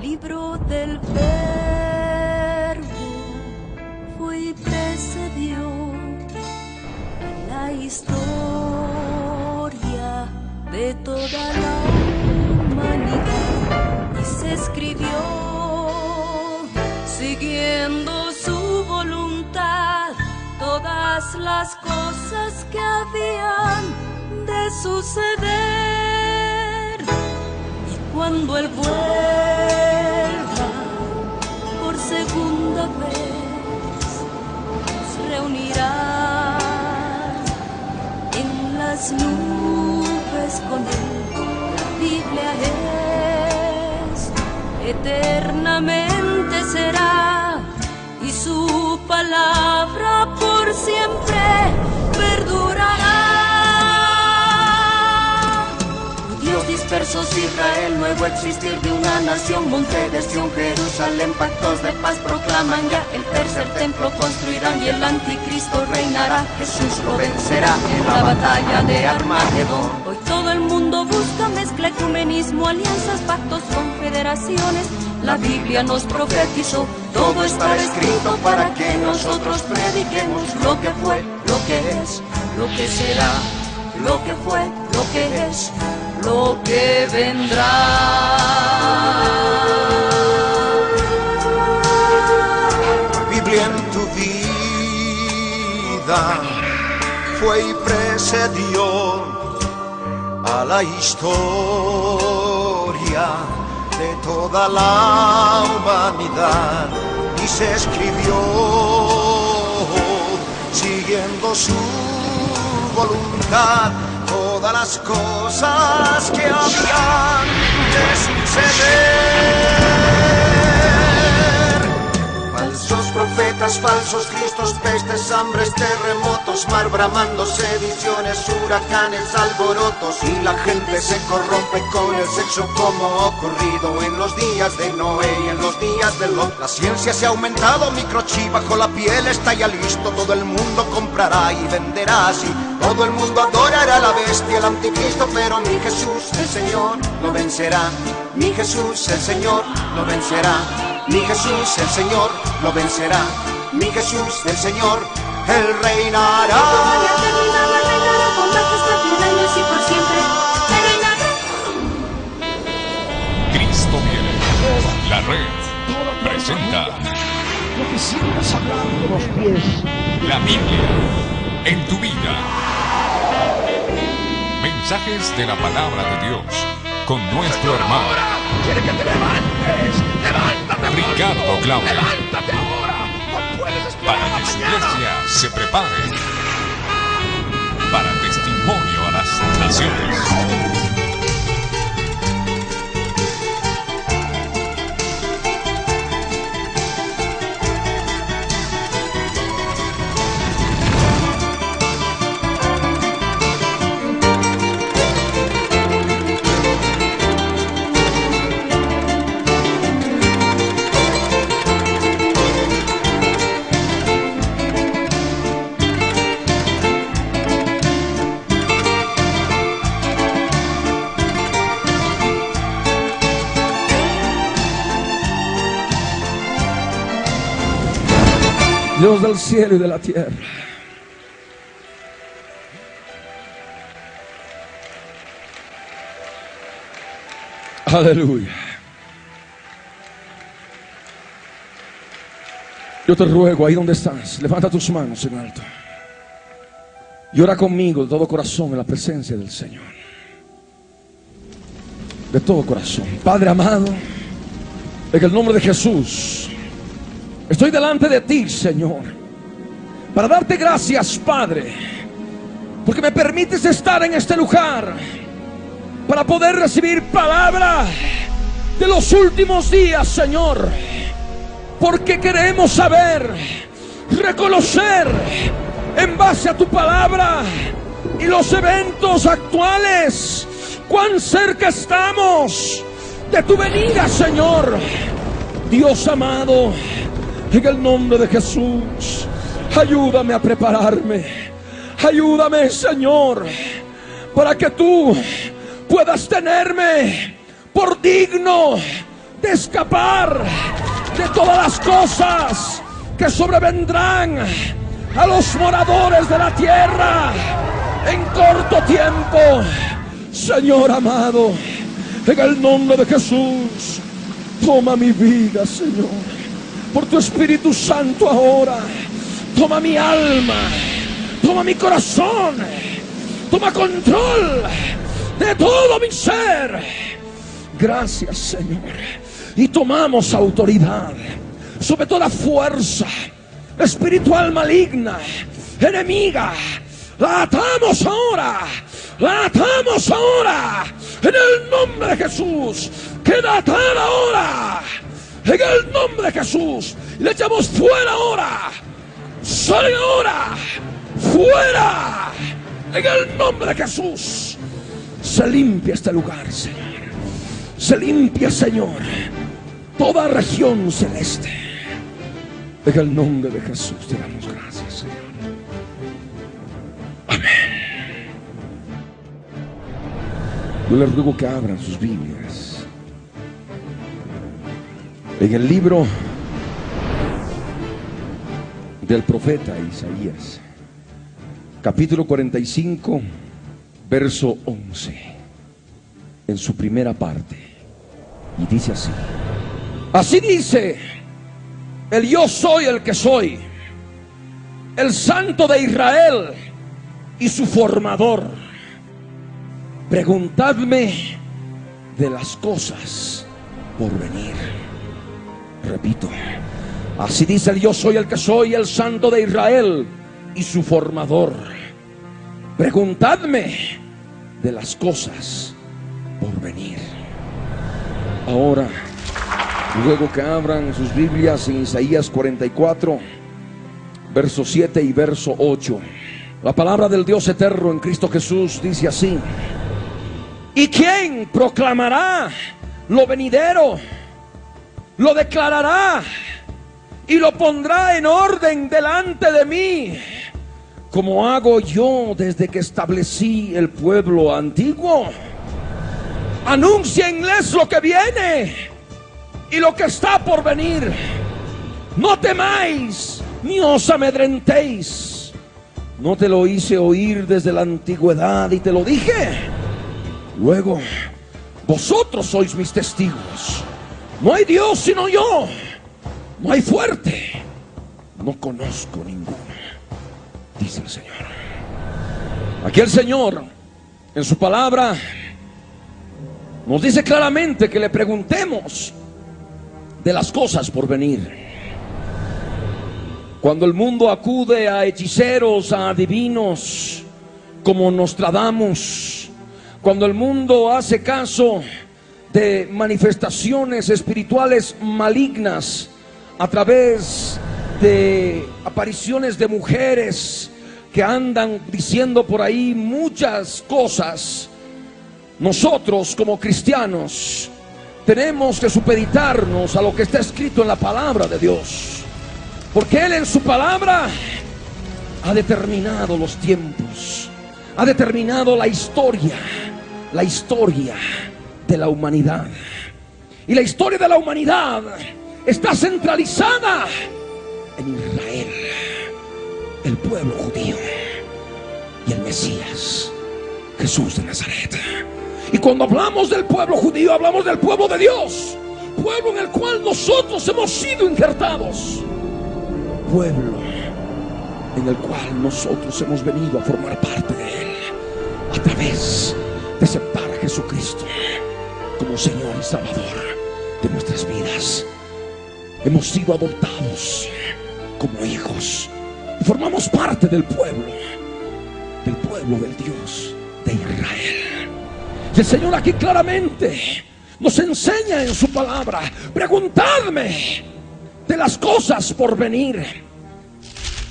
libro del Verbo fue y precedió la historia de toda la humanidad y se escribió siguiendo su voluntad todas las cosas que habían de suceder. Y cuando Él vuelva por segunda vez, nos reunirá en las nubes con Él. La Biblia es eternamente será, y su palabra por siempre perdurará. Dios dispersos Israel, nuevo existir de una nación, monte de Sión, Jerusalén, pactos de paz proclaman ya, el tercer templo construirán y el anticristo reinará. Jesús lo vencerá en la batalla de Armagedón. Hoy todo el mundo busca mezcla, ecumenismo, alianzas, pactos, confederaciones. La Biblia nos profetizó, todo está escrito para que nosotros prediquemos lo que fue, lo que es, lo que será, lo que fue, lo que es, lo que vendrá. Biblia en tu vida fue y precedió a la historia de toda la humanidad y se escribió siguiendo su voluntad todas las cosas que habían de suceder. Falsos profetas, falsos cristos, pestes, hambres, terremotos, mar bramando, sediciones, huracanes, alborotos, y la gente se corrompe con el sexo como ocurrido en los días de Noé y en los días de Lot. La ciencia se ha aumentado, microchip bajo la piel está ya listo, todo el mundo comprará y venderá así. Todo el mundo adorará a la bestia, el anticristo, pero mi Jesús, el Señor, lo vencerá. Mi Jesús, el Señor, lo vencerá. Mi Jesús, el Señor, lo vencerá. Mi Jesús, el Señor, Él reinará. Reinará con majestad 1000 años y por siempre. Cristo viene. La red presenta Lo que sientas hablar de los pies. la Biblia en tu vida. Mensajes de la palabra de Dios con nuestro hermano Quiere que te levantes. Levántate. Ricardo Claudio, Levántate ahora. No puedes esperar para a que su mañana. iglesia se prepare para testimonio a las naciones. Dios del cielo y de la tierra, aleluya. Yo te ruego, ahí donde estás, levanta tus manos en alto y ora conmigo de todo corazón en la presencia del Señor. De todo corazón. Padre amado, en el nombre de Jesús, estoy delante de ti, Señor, para darte gracias, Padre, porque me permites estar en este lugar para poder recibir palabra de los últimos días, Señor, porque queremos saber, reconocer en base a tu palabra y los eventos actuales, cuán cerca estamos de tu venida, Señor. Dios amado, en el nombre de Jesús, ayúdame a prepararme. Ayúdame, Señor, para que tú puedas tenerme por digno de escapar de todas las cosas que sobrevendrán a los moradores de la tierra en corto tiempo. Señor amado, en el nombre de Jesús, toma mi vida, Señor, por tu Espíritu Santo ahora. Toma mi alma, toma mi corazón, toma control de todo mi ser. Gracias, Señor. Y tomamos autoridad sobre toda fuerza espiritual maligna, enemiga. La atamos ahora, la atamos ahora, en el nombre de Jesús. Queda atada ahora, en el nombre de Jesús. Y le echamos fuera ahora. Sale ahora, fuera, en el nombre de Jesús. Se limpia este lugar, Señor. Se limpia, Señor, toda región celeste. En el nombre de Jesús te damos gracias, Señor. Amén. Yo les ruego que abran sus Biblias en el libro del profeta Isaías, capítulo 45, verso 11, en su primera parte, y dice así: así dice el yo soy el que soy, el Santo de Israel y su formador. Preguntadme de las cosas por venir. Repito, así dice el yo soy el que soy, el Santo de Israel y su formador. Preguntadme de las cosas por venir. Ahora, luego que abran sus Biblias en Isaías 44, verso 7 y verso 8. La palabra del Dios eterno en Cristo Jesús dice así: ¿y quién proclamará lo venidero? Lo declarará y lo pondrá en orden delante de mí, como hago yo desde que establecí el pueblo antiguo. Anúncienles lo que viene y lo que está por venir. No temáis ni os amedrentéis. No te lo hice oír desde la antigüedad y te lo dije. Luego, vosotros sois mis testigos. No hay Dios sino yo. No hay fuerte. No conozco ninguno, dice el Señor. Aquí el Señor, en su palabra, nos dice claramente que le preguntemos de las cosas por venir. Cuando el mundo acude a hechiceros, a adivinos como Nostradamus, cuando el mundo hace caso de manifestaciones espirituales malignas a través de apariciones de mujeres que andan diciendo por ahí muchas cosas, nosotros como cristianos tenemos que supeditarnos a lo que está escrito en la palabra de Dios, porque Él en su palabra ha determinado los tiempos, ha determinado la historia de la humanidad. Y la historia de la humanidad está centralizada en Israel, el pueblo judío y el Mesías, Jesús de Nazaret. Y cuando hablamos del pueblo judío, hablamos del pueblo de Dios, pueblo en el cual nosotros hemos sido injertados, pueblo en el cual nosotros hemos venido a formar parte de Él a través de aceptar a Jesucristo como Señor y Salvador de nuestras vidas. Hemos sido adoptados como hijos y formamos parte del pueblo del Dios de Israel. Y el Señor aquí claramente nos enseña en su palabra: preguntadme de las cosas por venir.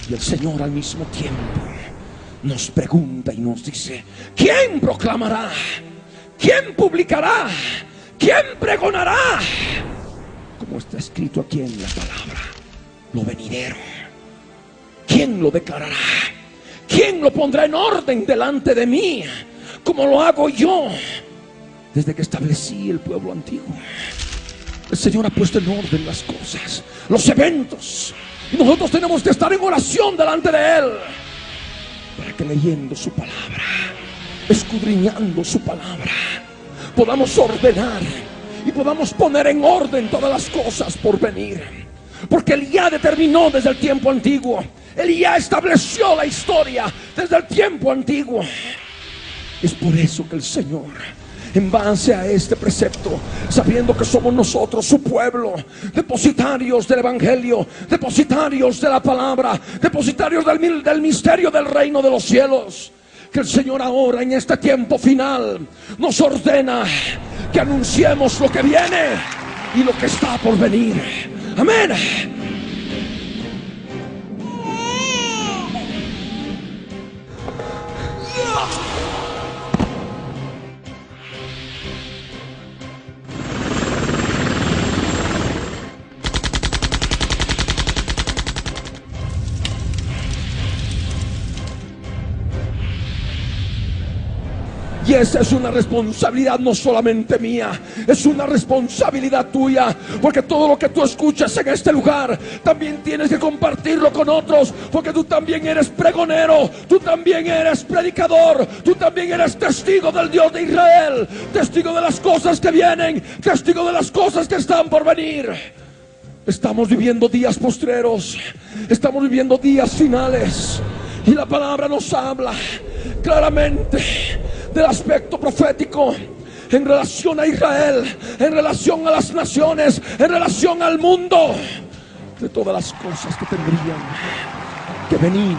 Y el Señor al mismo tiempo nos pregunta y nos dice: ¿quién proclamará? ¿Quién publicará? ¿Quién pregonará? Como está escrito aquí en la palabra, lo venidero. ¿Quién lo declarará? ¿Quién lo pondrá en orden delante de mí, como lo hago yo desde que establecí el pueblo antiguo? El Señor ha puesto en orden las cosas, los eventos, y nosotros tenemos que estar en oración delante de Él, para que leyendo su palabra, escudriñando su palabra, podamos ordenar y podamos poner en orden todas las cosas por venir. Porque Él ya determinó desde el tiempo antiguo, Él ya estableció la historia desde el tiempo antiguo. Es por eso que el Señor, en base a este precepto, sabiendo que somos nosotros su pueblo, depositarios del evangelio, depositarios de la palabra, depositarios del misterio del reino de los cielos, que el Señor ahora en este tiempo final nos ordena que anunciemos lo que viene y lo que está por venir. Amén. Y esa es una responsabilidad no solamente mía, es una responsabilidad tuya, porque todo lo que tú escuchas en este lugar también tienes que compartirlo con otros, porque tú también eres pregonero, tú también eres predicador, tú también eres testigo del Dios de Israel, testigo de las cosas que vienen, testigo de las cosas que están por venir. Estamos viviendo días postreros, estamos viviendo días finales, y la palabra nos habla claramente del aspecto profético en relación a Israel, en relación a las naciones, en relación al mundo, de todas las cosas que tendrían que venir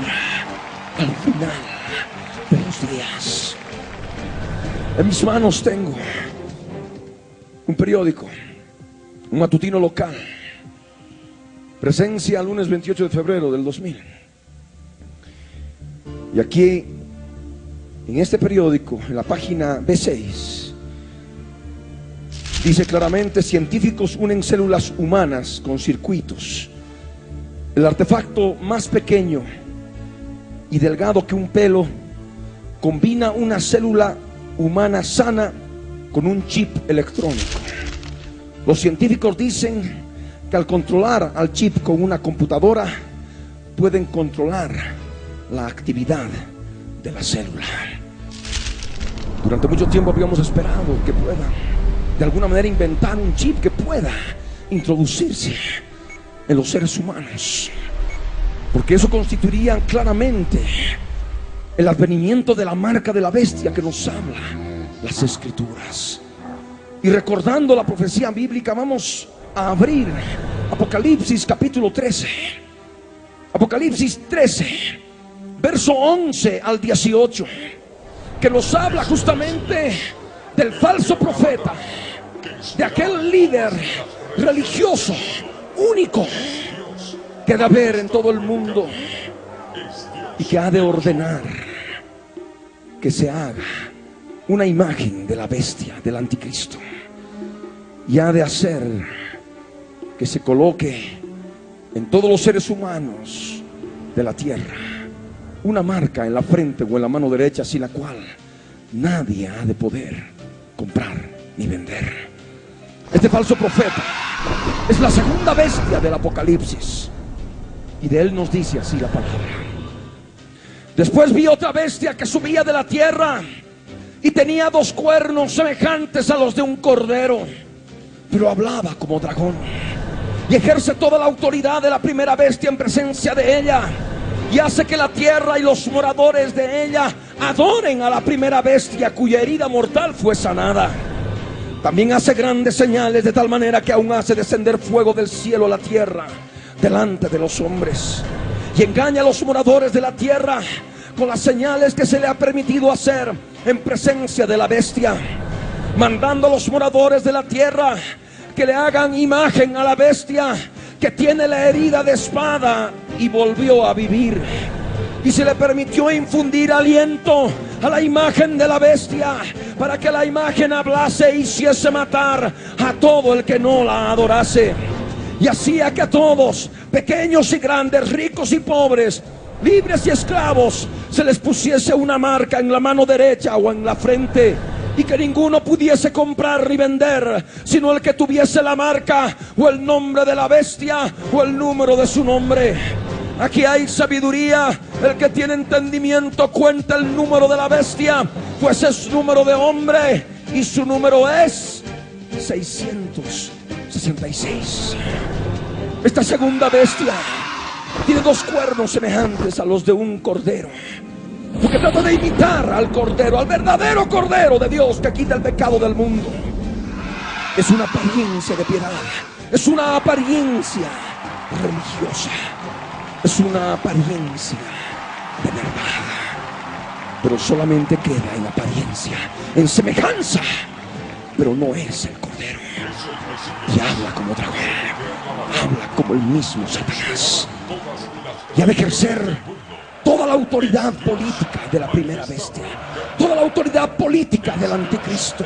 al final de los días. En mis manos tengo un periódico, un matutino local, Presencia, lunes 28 de febrero del 2000. Y aquí, en este periódico, en la página B6, dice claramente: científicos unen células humanas con circuitos. El artefacto más pequeño y delgado que un pelo combina una célula humana sana con un chip electrónico. Los científicos dicen que al controlar al chip con una computadora, pueden controlar la actividad de la célula. Durante mucho tiempo habíamos esperado que pueda de alguna manera inventar un chip que pueda introducirse en los seres humanos, porque eso constituiría claramente el advenimiento de la marca de la bestia que nos habla las Escrituras. Y recordando la profecía bíblica, vamos a abrir Apocalipsis capítulo 13. Apocalipsis 13, verso 11 al 18, que nos habla justamente del falso profeta, de aquel líder religioso único que ha de haber en todo el mundo y que ha de ordenar que se haga una imagen de la bestia, del anticristo, y ha de hacer que se coloque en todos los seres humanos de la tierra una marca en la frente o en la mano derecha, sin la cual nadie ha de poder comprar ni vender. Este falso profeta es la segunda bestia del Apocalipsis, y de él nos dice así la palabra: después vi otra bestia que subía de la tierra y tenía dos cuernos semejantes a los de un cordero, pero hablaba como dragón, y ejerce toda la autoridad de la primera bestia en presencia de ella, y hace que la tierra y los moradores de ella adoren a la primera bestia, cuya herida mortal fue sanada. También hace grandes señales, de tal manera que aún hace descender fuego del cielo a la tierra delante de los hombres, y engaña a los moradores de la tierra con las señales que se le ha permitido hacer en presencia de la bestia, mandando a los moradores de la tierra que le hagan imagen a la bestia que tiene la herida de espada y volvió a vivir, y se le permitió infundir aliento a la imagen de la bestia, para que la imagen hablase e hiciese matar a todo el que no la adorase, y hacía que a todos, pequeños y grandes, ricos y pobres, libres y esclavos, se les pusiese una marca en la mano derecha o en la frente, y que ninguno pudiese comprar ni vender, sino el que tuviese la marca o el nombre de la bestia o el número de su nombre. Aquí hay sabiduría. El que tiene entendimiento cuenta el número de la bestia, pues es número de hombre y su número es 666. Esta segunda bestia tiene 2 cuernos semejantes a los de un cordero, porque trata de imitar al cordero, al verdadero cordero de Dios que quita el pecado del mundo. Es una apariencia de piedad, es una apariencia religiosa, es una apariencia de verdad, pero solamente queda en apariencia, en semejanza, pero no es el cordero. Y habla como dragón, habla como el mismo Satanás, y al ejercer toda la autoridad política de la primera bestia, toda la autoridad política del anticristo,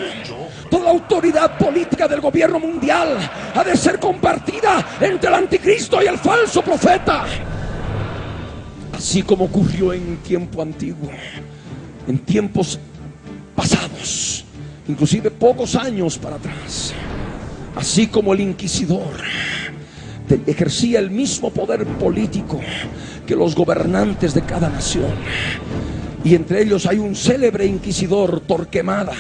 toda la autoridad política del gobierno mundial ha de ser compartida entre el anticristo y el falso profeta. Así como ocurrió en tiempo antiguo, en tiempos pasados, inclusive pocos años para atrás. Así como el inquisidor ejercía el mismo poder político que los gobernantes de cada nación, y entre ellos hay un célebre inquisidor, Torquemada,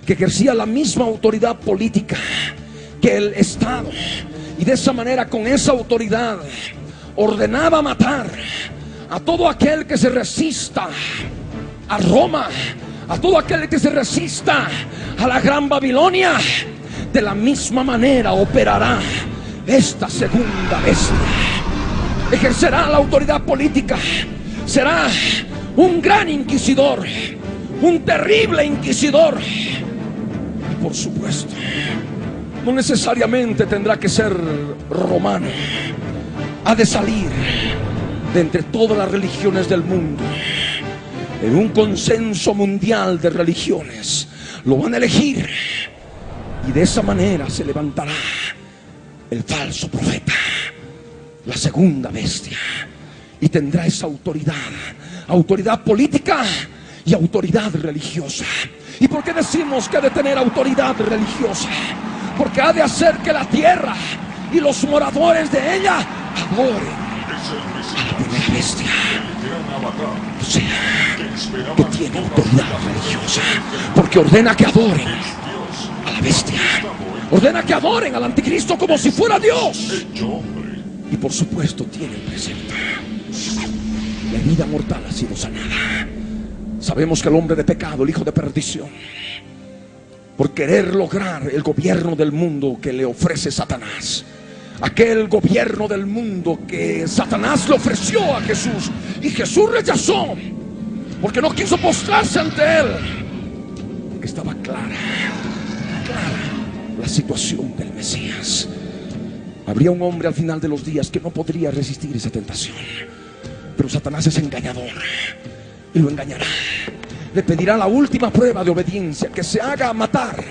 que ejercía la misma autoridad política que el Estado, y de esa manera, con esa autoridad, ordenaba matar a todo aquel que se resista a Roma, a todo aquel que se resista a la Gran Babilonia. De la misma manera operará esta segunda bestia. Ejercerá la autoridad política, será un gran inquisidor, un terrible inquisidor. Y por supuesto, no necesariamente tendrá que ser romano. Ha de salir de entre todas las religiones del mundo. En un consenso mundial de religiones lo van a elegir, y de esa manera se levantará el falso profeta, la segunda bestia, y tendrá esa autoridad política y autoridad religiosa. ¿Y por qué decimos que ha de tener autoridad religiosa? Porque ha de hacer que la tierra y los moradores de ella adoren a la primera bestia. O sea, que tiene autoridad religiosa, porque ordena que adoren a la bestia, ordena que adoren al anticristo como si fuera Dios. Y por supuesto tiene el precepto: la herida mortal ha sido sanada. Sabemos que el hombre de pecado, el hijo de perdición, por querer lograr el gobierno del mundo que le ofrece Satanás, aquel gobierno del mundo que Satanás le ofreció a Jesús, y Jesús rechazó porque no quiso postrarse ante él, porque estaba clara la situación del Mesías. Habría un hombre al final de los días que no podría resistir esa tentación, pero Satanás es engañador y lo engañará. Le pedirá la última prueba de obediencia, que se haga matar,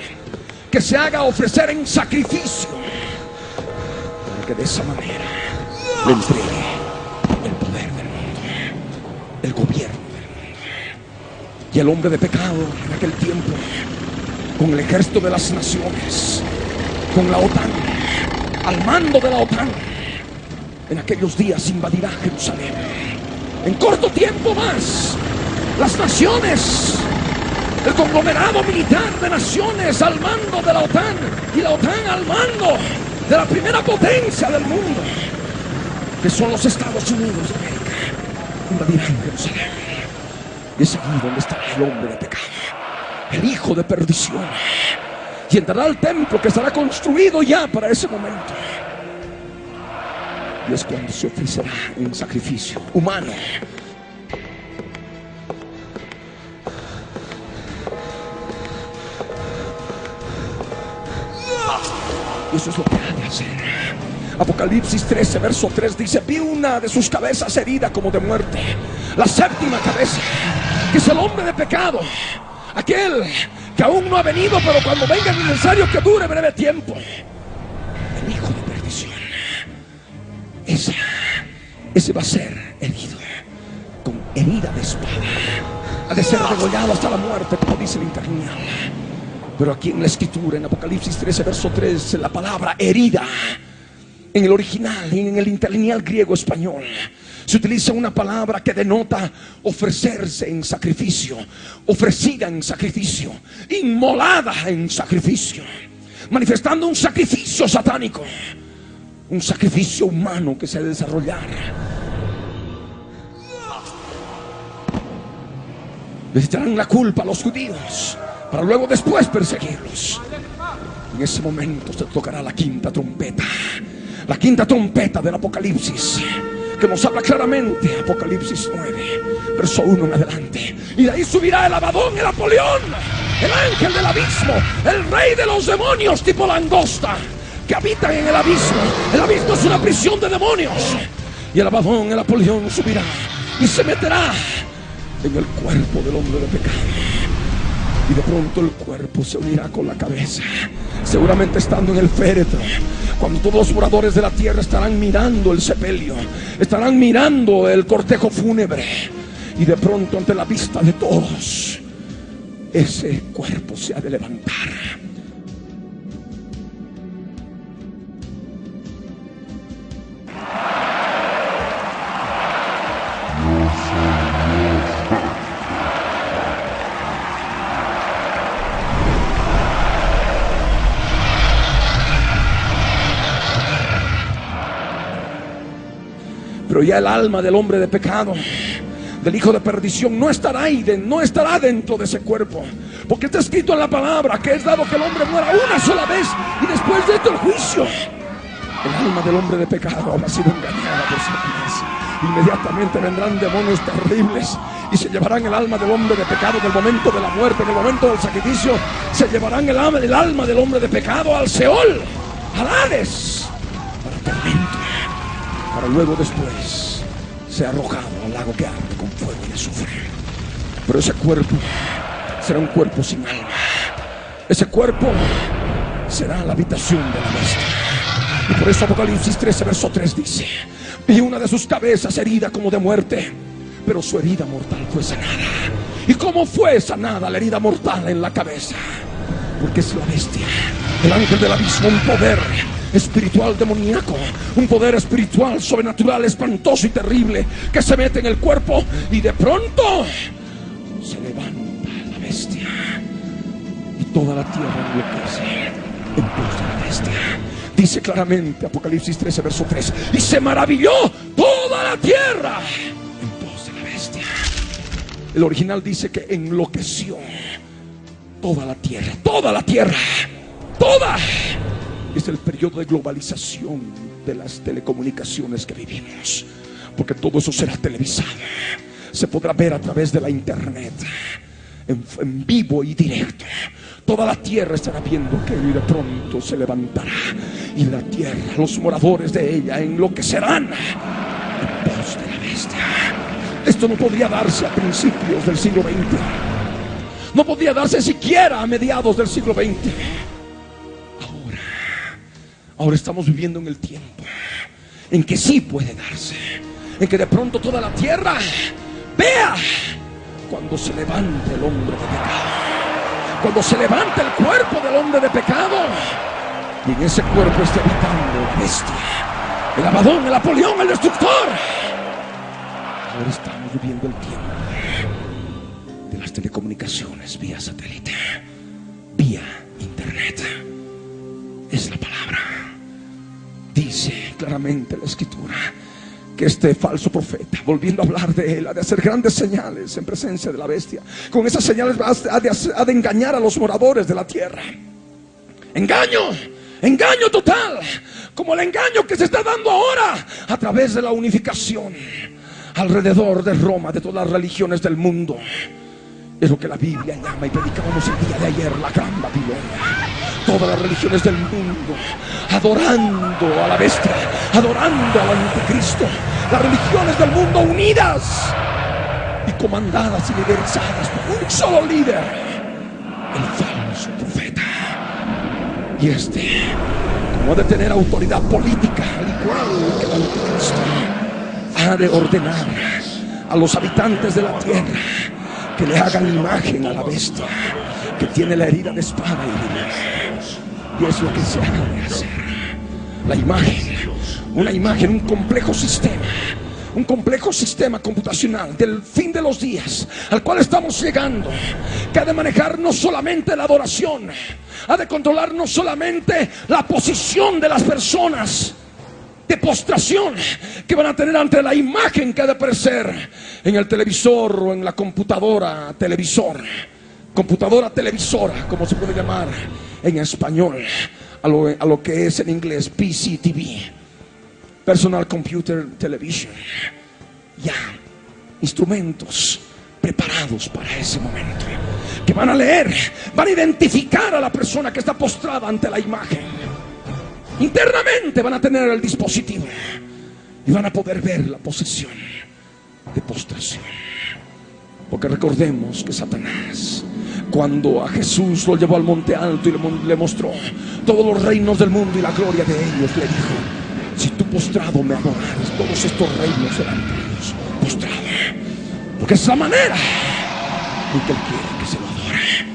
que se haga ofrecer en sacrificio, para que de esa manera le entregue el poder del mundo, el gobierno del mundo. Y el hombre de pecado en aquel tiempo, con el ejército de las naciones, con la OTAN, al mando de la OTAN, en aquellos días invadirá Jerusalén. En corto tiempo más, las naciones, el conglomerado militar de naciones al mando de la OTAN, y la OTAN al mando de la primera potencia del mundo, que son los Estados Unidos de América, invadirán Jerusalén. Y es ahí donde estará el hombre de pecado, el hijo de perdición, y entrará al templo que estará construido ya para ese momento. Y es cuando se ofrecerá un sacrificio humano. Y eso es lo que ha de hacer. Apocalipsis 13, verso 3 dice: vi una de sus cabezas herida como de muerte, la séptima cabeza, que es el hombre de pecado, aquel que aún no ha venido, pero cuando venga es necesario que dure breve tiempo. El hijo de perdición, ese va a ser herido con herida de espada, ha de ser degollado hasta la muerte, como dice el interlineal. Pero aquí en la escritura, en Apocalipsis 13, verso 3, la palabra herida, en el original y en el interlineal griego español, se utiliza una palabra que denota ofrecerse en sacrificio, ofrecida en sacrificio, inmolada en sacrificio, manifestando un sacrificio satánico, un sacrificio humano que se ha de desarrollar. Les echarán la culpa a los judíos para luego después perseguirlos. En ese momento se tocará la quinta trompeta, la quinta trompeta del Apocalipsis, que nos habla claramente. Apocalipsis 9, verso 1 en adelante. Y de ahí subirá el Abadón, el Apolión, el ángel del abismo, el rey de los demonios tipo langosta, que habitan en el abismo. El abismo es una prisión de demonios. Y el Abadón, el Apolión, subirá y se meterá en el cuerpo del hombre de pecado. Y de pronto el cuerpo se unirá con la cabeza, seguramente estando en el féretro, cuando todos los moradores de la tierra estarán mirando el sepelio, estarán mirando el cortejo fúnebre. Y de pronto, ante la vista de todos, ese cuerpo se ha de levantar. Pero ya el alma del hombre de pecado, del hijo de perdición, no estará ahí, no estará dentro de ese cuerpo, porque está escrito en la palabra que es dado que el hombre muera una sola vez y después de esto el juicio. El alma del hombre de pecado habrá sido engañada por Satanás. Inmediatamente vendrán demonios terribles y se llevarán el alma del hombre de pecado en el momento de la muerte, en el momento del sacrificio. Se llevarán el alma del hombre de pecado al Seol, al Hades, para tormento, para luego después ser arrojado al lago que arde con fuego y azufre. Pero ese cuerpo será un cuerpo sin alma. Ese cuerpo será la habitación de la bestia. Y por eso Apocalipsis 13, verso 3 dice: vi una de sus cabezas herida como de muerte, pero su herida mortal fue sanada. ¿Y cómo fue sanada la herida mortal en la cabeza? Porque es la bestia, el ángel del abismo, un poder espiritual demoníaco, un poder espiritual sobrenatural, espantoso y terrible, que se mete en el cuerpo y de pronto se levanta la bestia y toda la tierra enloquece en pos de la bestia. Dice claramente Apocalipsis 13, verso 3: y se maravilló toda la tierra en pos de la bestia. El original dice que enloqueció toda la tierra, toda la tierra, toda. Es el periodo de globalización de las telecomunicaciones que vivimos, porque todo eso será televisado, se podrá ver a través de la internet, en vivo y directo. Toda la tierra estará viendo aquello y de pronto se levantará, y la tierra, los moradores de ella, enloquecerán en pos de la bestia. Esto no podría darse a principios del siglo XX, no podría darse siquiera a mediados del siglo XX. Ahora estamos viviendo en el tiempo en que sí puede darse, en que de pronto toda la tierra vea cuando se levante el hombre de pecado, cuando se levante el cuerpo del hombre de pecado, y en ese cuerpo esté habitando la bestia, el Abadón, el Apolión, el destructor. Ahora estamos viviendo el tiempo de las telecomunicaciones vía satélite, vía internet. Es la palabra. Dice claramente la escritura que este falso profeta, volviendo a hablar de él, ha de hacer grandes señales en presencia de la bestia. Con esas señales ha de engañar a los moradores de la tierra. Engaño, engaño total, como el engaño que se está dando ahora a través de la unificación alrededor de Roma, de todas las religiones del mundo. Es lo que la Biblia llama, y predicábamos el día de ayer, la gran Babilonia. Todas las religiones del mundo adorando a la bestia, adorando al anticristo. Las religiones del mundo unidas y comandadas y liderizadas por un solo líder, el falso profeta. Y como ha de tener autoridad política, al igual que el anticristo, ha de ordenar a los habitantes de la tierra que le hagan imagen a la bestia, que tiene la herida de espada y es lo que se ha de hacer. La imagen, una imagen, un complejo sistema computacional del fin de los días al cual estamos llegando, que ha de manejar no solamente la adoración, ha de controlar no solamente la posición de las personas de postración que van a tener ante la imagen que ha de aparecer en el televisor o en la computadora televisora, como se puede llamar en español, a lo que es en inglés PCTV, Personal Computer Television. Ya, instrumentos preparados para ese momento, que van a leer, van a identificar a la persona que está postrada ante la imagen. Internamente van a tener el dispositivo y van a poder ver la posición de postración. Porque recordemos que Satanás, cuando a Jesús lo llevó al monte alto y le mostró todos los reinos del mundo y la gloria de ellos, le dijo: si tú postrado me adorares, todos estos reinos serán tuyos. Postrado, porque es la manera en que Él quiere que se lo adore,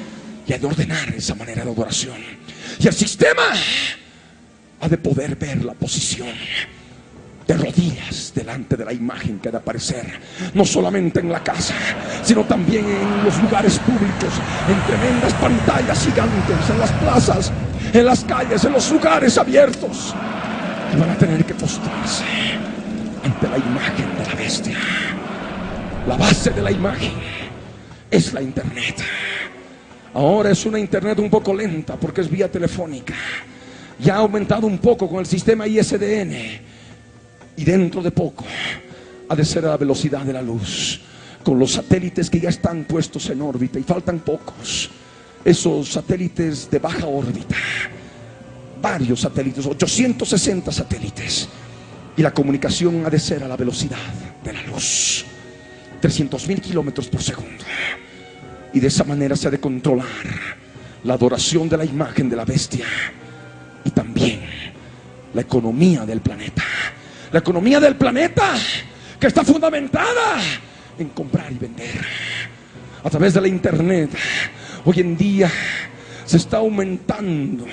y ha de ordenar esa manera de adoración. Y el sistema ha de poder ver la posición de rodillas delante de la imagen que ha de aparecer, no solamente en la casa, sino también en los lugares públicos, en tremendas pantallas gigantes, en las plazas, en las calles, en los lugares abiertos. Y van a tener que postrarse ante la imagen de la bestia. La base de la imagen es la internet. Ahora es una internet un poco lenta porque es vía telefónica. Ya ha aumentado un poco con el sistema ISDN, y dentro de poco ha de ser a la velocidad de la luz, con los satélites que ya están puestos en órbita, y faltan pocos, esos satélites de baja órbita, varios satélites, 860 satélites, y la comunicación ha de ser a la velocidad de la luz, 300.000 kilómetros por segundo, y de esa manera se ha de controlar la adoración de la imagen de la bestia, y también la economía del planeta. La economía del planeta, que está fundamentada en comprar y vender a través de la internet. Hoy en día se está aumentando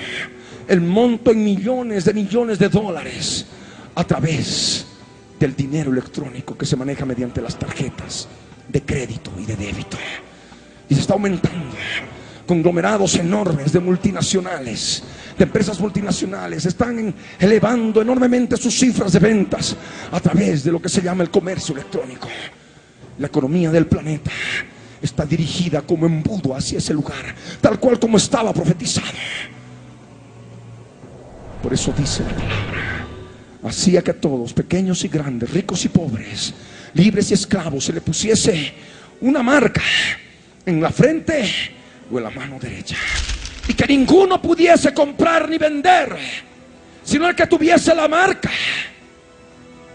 el monto en millones de dólares a través del dinero electrónico que se maneja mediante las tarjetas de crédito y de débito. Y se está aumentando. Conglomerados enormes de multinacionales, de empresas multinacionales, están elevando enormemente sus cifras de ventas a través de lo que se llama el comercio electrónico. La economía del planeta está dirigida como embudo hacia ese lugar, tal cual como estaba profetizado. Por eso dice la palabra: hacía que a todos, pequeños y grandes, ricos y pobres, libres y esclavos, se le pusiese una marca en la frente o en la mano derecha, y que ninguno pudiese comprar ni vender, sino el que tuviese la marca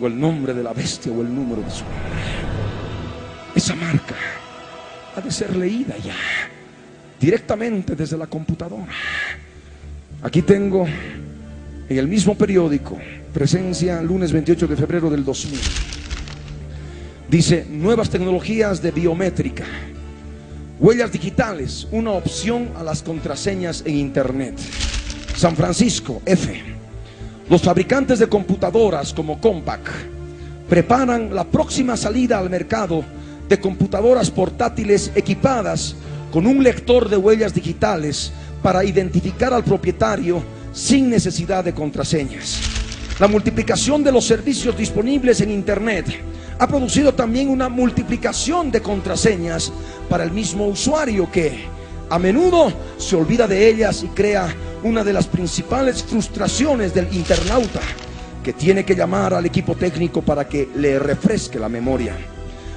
o el nombre de la bestia o el número de su nombre. Esa marca ha de ser leída ya directamente desde la computadora. Aquí tengo en el mismo periódico, Presencia, lunes 28 de febrero del 2000, dice: nuevas tecnologías de biométrica, huellas digitales, una opción a las contraseñas en internet. San Francisco, F. Los fabricantes de computadoras como Compaq preparan la próxima salida al mercado de computadoras portátiles equipadas con un lector de huellas digitales para identificar al propietario sin necesidad de contraseñas. La multiplicación de los servicios disponibles en internet ha producido también una multiplicación de contraseñas para el mismo usuario, que a menudo se olvida de ellas y crea una de las principales frustraciones del internauta, que tiene que llamar al equipo técnico para que le refresque la memoria.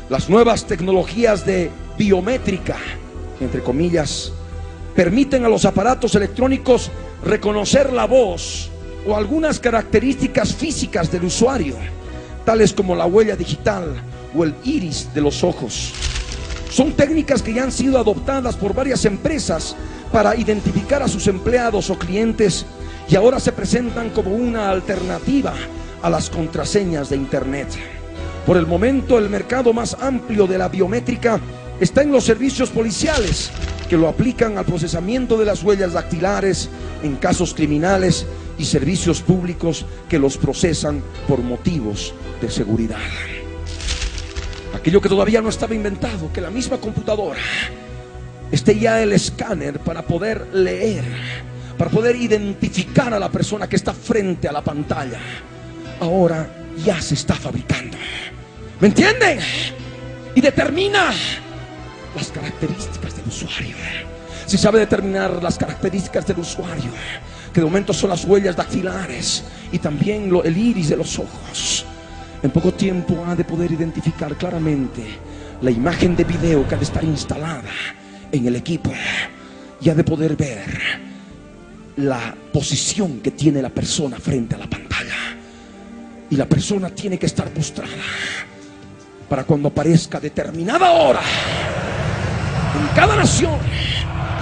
Las nuevas tecnologías de biométrica, entre comillas, permiten a los aparatos electrónicos reconocer la voz o algunas características físicas del usuario, tales como la huella digital o el iris de los ojos. Son técnicas que ya han sido adoptadas por varias empresas para identificar a sus empleados o clientes, y ahora se presentan como una alternativa a las contraseñas de internet. Por el momento, el mercado más amplio de la biométrica está en los servicios policiales, que lo aplican al procesamiento de las huellas dactilares en casos criminales y servicios públicos que los procesan por motivos de seguridad. Aquello que todavía no estaba inventado, que la misma computadora esté ya el escáner para poder leer, para poder identificar a la persona que está frente a la pantalla, ahora ya se está fabricando. ¿Me entienden? Y determina las características del usuario. Si sabe determinar las características del usuario, que de momento son las huellas dactilares y también el iris de los ojos, en poco tiempo ha de poder identificar claramente la imagen de video que ha de estar instalada en el equipo, y ha de poder ver la posición que tiene la persona frente a la pantalla. Y la persona tiene que estar postrada para cuando aparezca determinada hora en cada nación,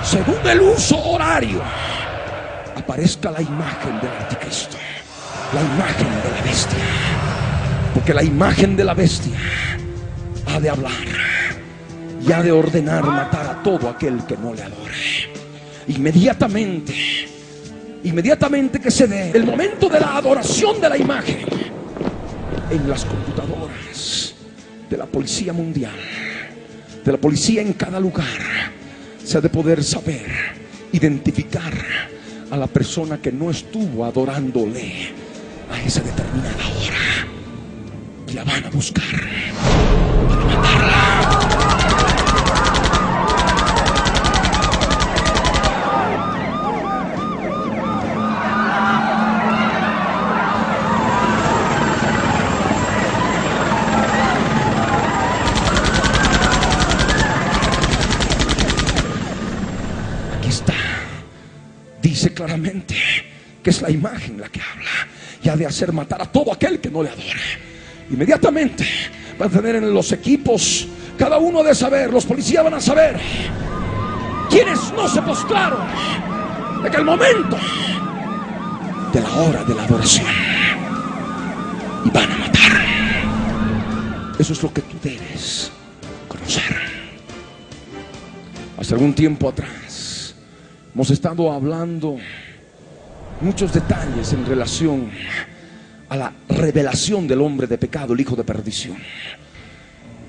según el uso horario, aparezca la imagen del anticristo, la imagen de la bestia. Porque la imagen de la bestia ha de hablar y ha de ordenar matar a todo aquel que no le adore. Inmediatamente que se dé el momento de la adoración de la imagen, en las computadoras de la policía mundial, de la policía en cada lugar, se ha de poder saber, identificar a la persona que no estuvo adorándole a esa determinada hora, y la van a buscar para matarla. Dice claramente que es la imagen la que habla, y ha de hacer matar a todo aquel que no le adore. Inmediatamente van a tener en los equipos, cada uno de saber, los policías van a saber quienes no se postraron en el momento de la hora de la adoración, y van a matar. Eso es lo que tú debes conocer. Hace algún tiempo atrás hemos estado hablando muchos detalles en relación a la revelación del hombre de pecado, el hijo de perdición.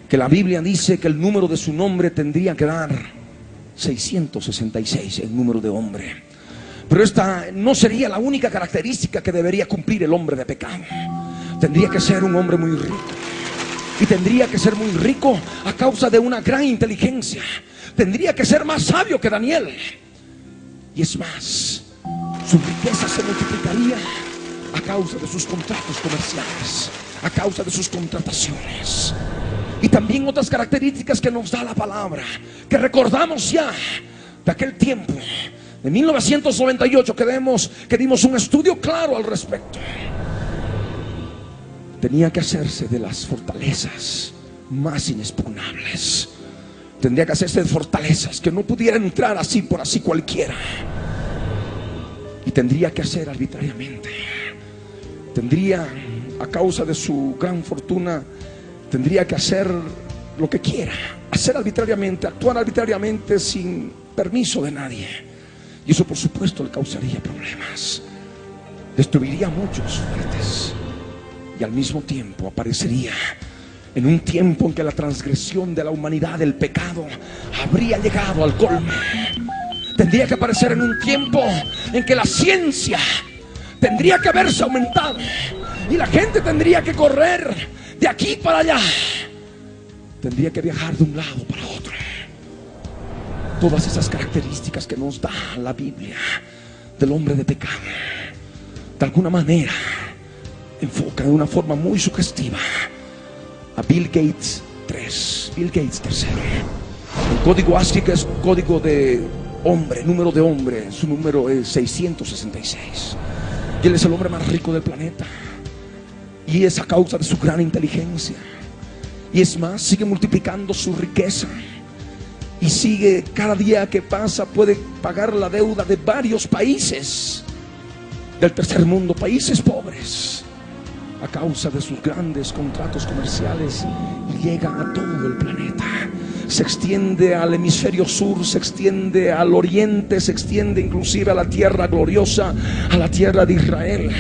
Que la Biblia dice que el número de su nombre tendría que dar 666, el número de hombre. Pero esta no sería la única característica que debería cumplir el hombre de pecado. Tendría que ser un hombre muy rico. Y tendría que ser muy rico a causa de una gran inteligencia. Tendría que ser más sabio que Daniel. Y es más, su riqueza se multiplicaría a causa de sus contratos comerciales, a causa de sus contrataciones. Y también otras características que nos da la palabra, que recordamos ya de aquel tiempo, de 1998, que dimos un estudio claro al respecto. Tenía que hacerse de las fortalezas más inexpugnables. Tendría que hacerse de fortalezas que no pudiera entrar así por así cualquiera. Y tendría que hacer arbitrariamente. Tendría, a causa de su gran fortuna, tendría que hacer lo que quiera, hacer arbitrariamente, actuar arbitrariamente sin permiso de nadie. Y eso, por supuesto, le causaría problemas. Destruiría muchos fuertes. Y al mismo tiempo aparecería en un tiempo en que la transgresión de la humanidad, el pecado, habría llegado al colmo. Tendría que aparecer en un tiempo en que la ciencia tendría que haberse aumentado y la gente tendría que correr de aquí para allá. Tendría que viajar de un lado para otro. Todas esas características que nos da la Biblia del hombre de pecado, de alguna manera enfoca de una forma muy sugestiva a Bill Gates III. El código ASCII, que es código de hombre, número de hombre, su número es 666. Y él es el hombre más rico del planeta. Y es a causa de su gran inteligencia. Y es más, sigue multiplicando su riqueza. Y sigue, cada día que pasa, puede pagar la deuda de varios países del tercer mundo, países pobres, a causa de sus grandes contratos comerciales, y llega a todo el planeta. se extiende al hemisferio sur, se extiende al oriente, se extiende inclusive a la tierra gloriosa, a la tierra de Israel,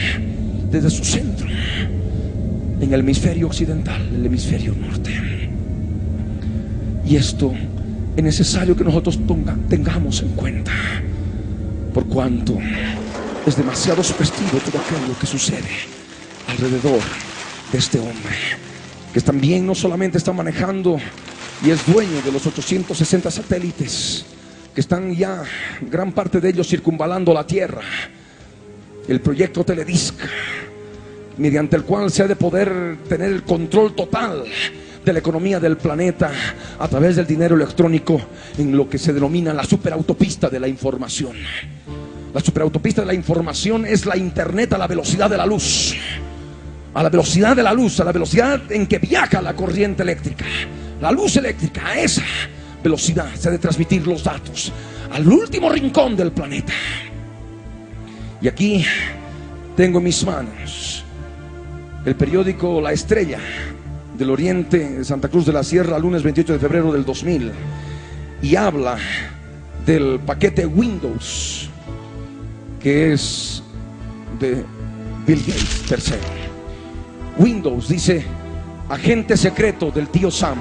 desde su centro, en el hemisferio occidental, el hemisferio norte. Y esto es necesario que nosotros tengamos en cuenta, por cuanto es demasiado sugestivo todo aquello que sucede alrededor de este hombre, que también no solamente está manejando y es dueño de los 860 satélites que están ya, gran parte de ellos, circunvalando la Tierra. El proyecto Teledisc, mediante el cual se ha de poder tener el control total de la economía del planeta a través del dinero electrónico, en lo que se denomina la superautopista de la información. La superautopista de la información es la internet a la velocidad de la luz, a la velocidad de la luz, a la velocidad en que viaja la corriente eléctrica. La luz eléctrica, a esa velocidad se ha de transmitir los datos al último rincón del planeta. Y aquí tengo en mis manos el periódico La Estrella del Oriente, de Santa Cruz de la Sierra, lunes 28 de febrero del 2000, y habla del paquete Windows, que es de Bill Gates III. Windows, dice: agente secreto del tío Sam.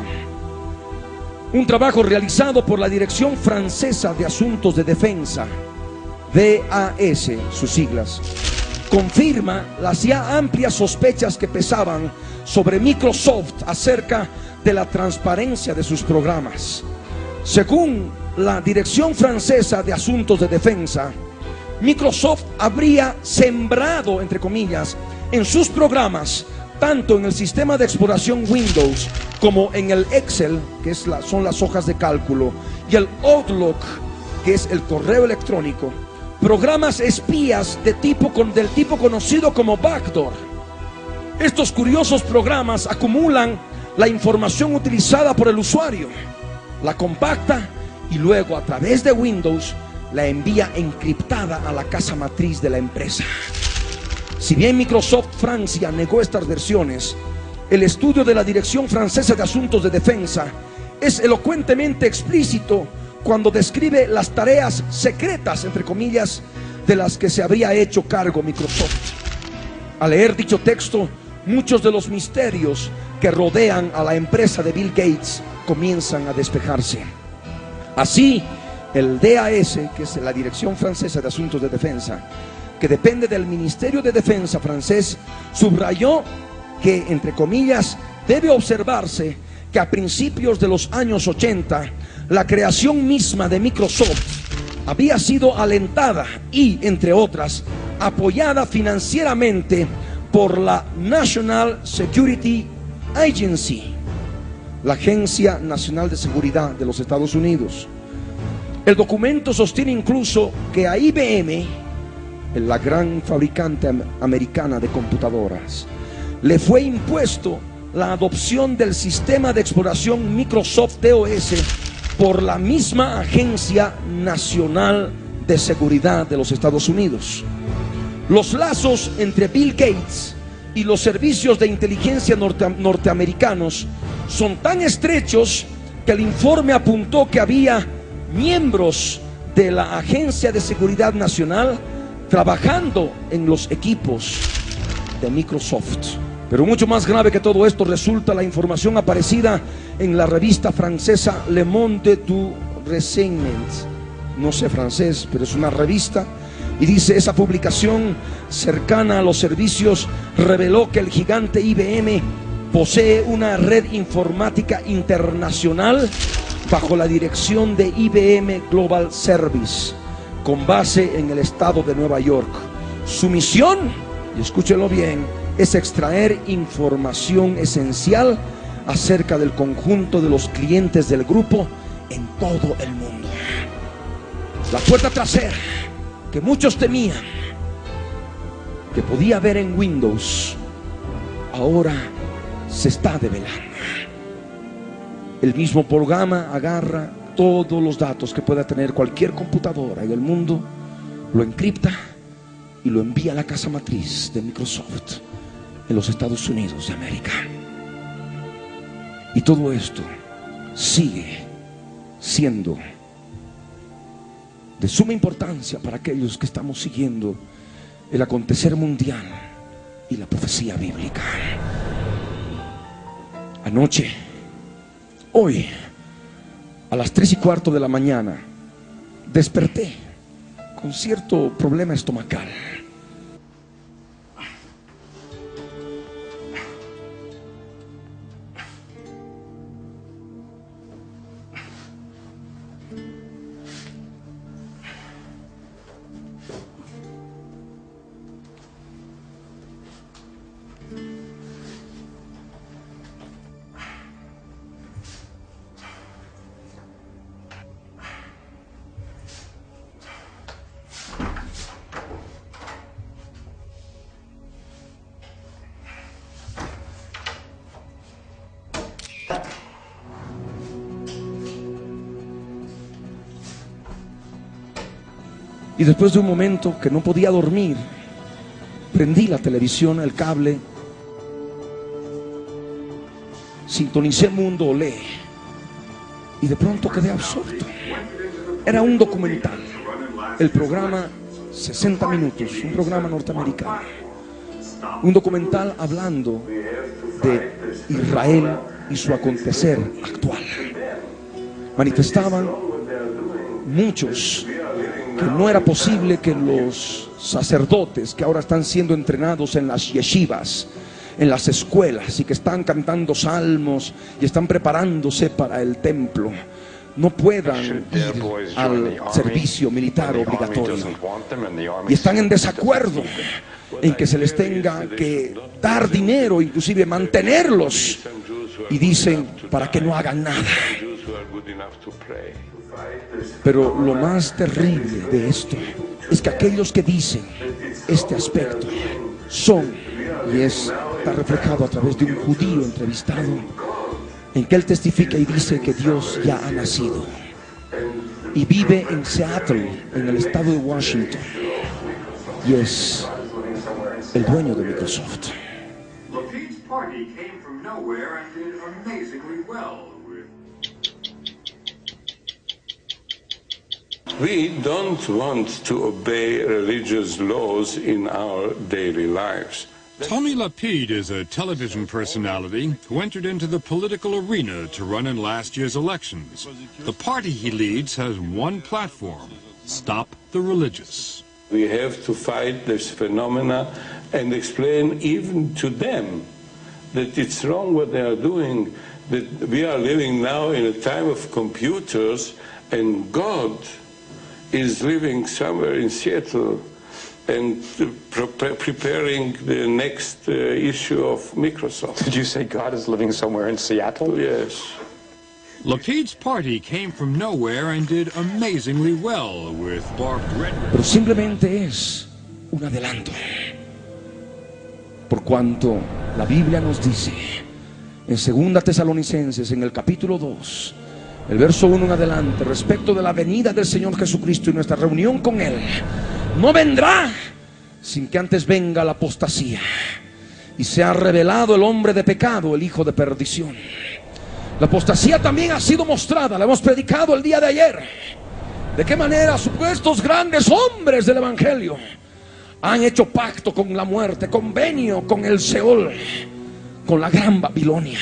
Un trabajo realizado por la Dirección Francesa de Asuntos de Defensa, DAS, sus siglas, confirma las ya amplias sospechas que pesaban sobre Microsoft acerca de la transparencia de sus programas. Según la Dirección Francesa de Asuntos de Defensa, Microsoft habría sembrado, entre comillas, en sus programas, tanto en el sistema de exploración Windows como en el Excel, que son las hojas de cálculo, y el Outlook, que es el correo electrónico, programas espías del tipo conocido como backdoor. Estos curiosos programas acumulan la información utilizada por el usuario, la compacta y luego, a través de Windows, la envía encriptada a la casa matriz de la empresa. Si bien Microsoft Francia negó estas versiones, el estudio de la Dirección Francesa de Asuntos de Defensa es elocuentemente explícito cuando describe las tareas secretas, entre comillas, de las que se habría hecho cargo Microsoft. Al leer dicho texto, muchos de los misterios que rodean a la empresa de Bill Gates comienzan a despejarse. Así, el DAS, que es la Dirección Francesa de Asuntos de Defensa, que depende del Ministerio de Defensa francés, subrayó que, entre comillas, debe observarse que a principios de los años 80, la creación misma de Microsoft había sido alentada y, entre otras, apoyada financieramente por la National Security Agency, la Agencia Nacional de Seguridad de los Estados Unidos. El documento sostiene incluso que a IBM, la gran fabricante americana de computadoras, le fue impuesto la adopción del sistema de exploración Microsoft DOS por la misma Agencia Nacional de Seguridad de los Estados Unidos. Los lazos entre Bill Gates y los servicios de inteligencia norteamericanos son tan estrechos que el informe apuntó que había miembros de la Agencia de Seguridad Nacional trabajando en los equipos de Microsoft. Pero mucho más grave que todo esto resulta la información aparecida en la revista francesa Le Monde du Renseignement. No sé francés, pero es una revista. Y dice: esa publicación cercana a los servicios reveló que el gigante IBM posee una red informática internacional bajo la dirección de IBM Global Service, con base en el estado de Nueva York. Su misión, y escúchenlo bien, es extraer información esencial acerca del conjunto de los clientes del grupo en todo el mundo. La puerta trasera que muchos temían que podía haber en Windows, ahora se está develando. El mismo programa agarra todos los datos que pueda tener cualquier computadora en el mundo, lo encripta y lo envía a la casa matriz de Microsoft en los Estados Unidos de América. Y todo esto sigue siendo de suma importancia para aquellos que estamos siguiendo el acontecer mundial y la profecía bíblica. Anoche, hoy, a las 3:15 de la mañana, desperté con cierto problema estomacal. Y después de un momento que no podía dormir, prendí la televisión, el cable, sintonicé Mundo Olé y de pronto quedé absorto. Era un documental, el programa 60 minutos, un programa norteamericano, un documental hablando de Israel y su acontecer actual. Manifestaban muchos que no era posible que los sacerdotes que ahora están siendo entrenados en las yeshivas, en las escuelas, y que están cantando salmos y están preparándose para el templo, no puedan ir al servicio militar obligatorio, y están en desacuerdo en que se les tenga que dar dinero, inclusive mantenerlos, y dicen para que no hagan nada. Pero lo más terrible de esto es que aquellos que dicen este aspecto son, y está reflejado a través de un judío entrevistado, en que él testifica y dice que Dios ya ha nacido y vive en Seattle, en el estado de Washington, y es el dueño de Microsoft. Lapid's party came from nowhere and did amazingly well. We don't want to obey religious laws in our daily lives. Tommy Lapid is a television personality who entered into the political arena to run in last year's elections. The party he leads has one platform: stop the religious. We have to fight this phenomena and explain even to them that it's wrong what they are doing, that we are living now in a time of computers and God is living somewhere in Seattle and preparing the next issue of Microsoft. Did you say God is living somewhere in Seattle? Yes. Lapid's party came from nowhere and did amazingly well with Barb Redwood. Pero simplemente es un adelanto, por cuanto la Biblia nos dice en 2 Tesalonicenses, en el capítulo 2, el verso 1 en adelante, respecto de la venida del Señor Jesucristo y nuestra reunión con Él, no vendrá sin que antes venga la apostasía y sea revelado el hombre de pecado, el hijo de perdición. La apostasía también ha sido mostrada, la hemos predicado el día de ayer. De qué manera supuestos grandes hombres del evangelio han hecho pacto con la muerte, convenio con el Seol, con la gran Babilonia.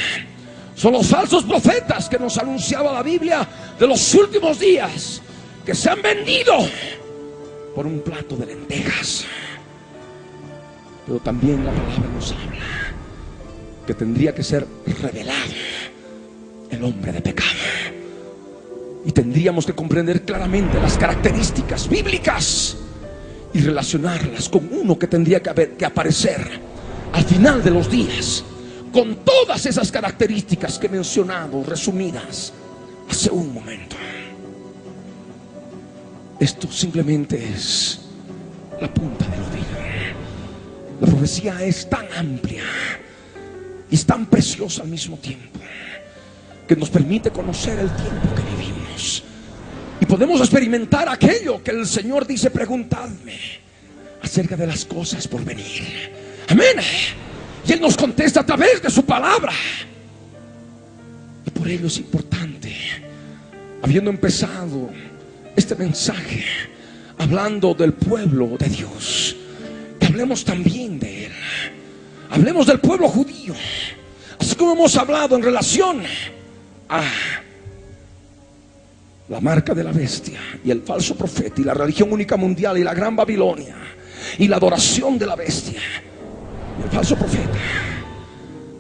Son los falsos profetas que nos anunciaba la Biblia de los últimos días, que se han vendido por un plato de lentejas. Pero también la palabra nos habla que tendría que ser revelado el hombre de pecado, y tendríamos que comprender claramente las características bíblicas y relacionarlas con uno que tendría que aparecer al final de los días, con todas esas características que he mencionado, resumidas hace un momento. Esto simplemente es la punta del ovillo. La profecía es tan amplia y es tan preciosa al mismo tiempo, que nos permite conocer el tiempo que vivimos, y podemos experimentar aquello que el Señor dice: preguntadme acerca de las cosas por venir. Amén. Y Él nos contesta a través de su palabra. Y por ello es importante habiendo empezado este mensaje hablando del pueblo de Dios, que hablemos también de él. Hablemos del pueblo judío, así como hemos hablado en relación a la marca de la bestia y el falso profeta y la religión única mundial y la gran Babilonia y la adoración de la bestia y el falso profeta.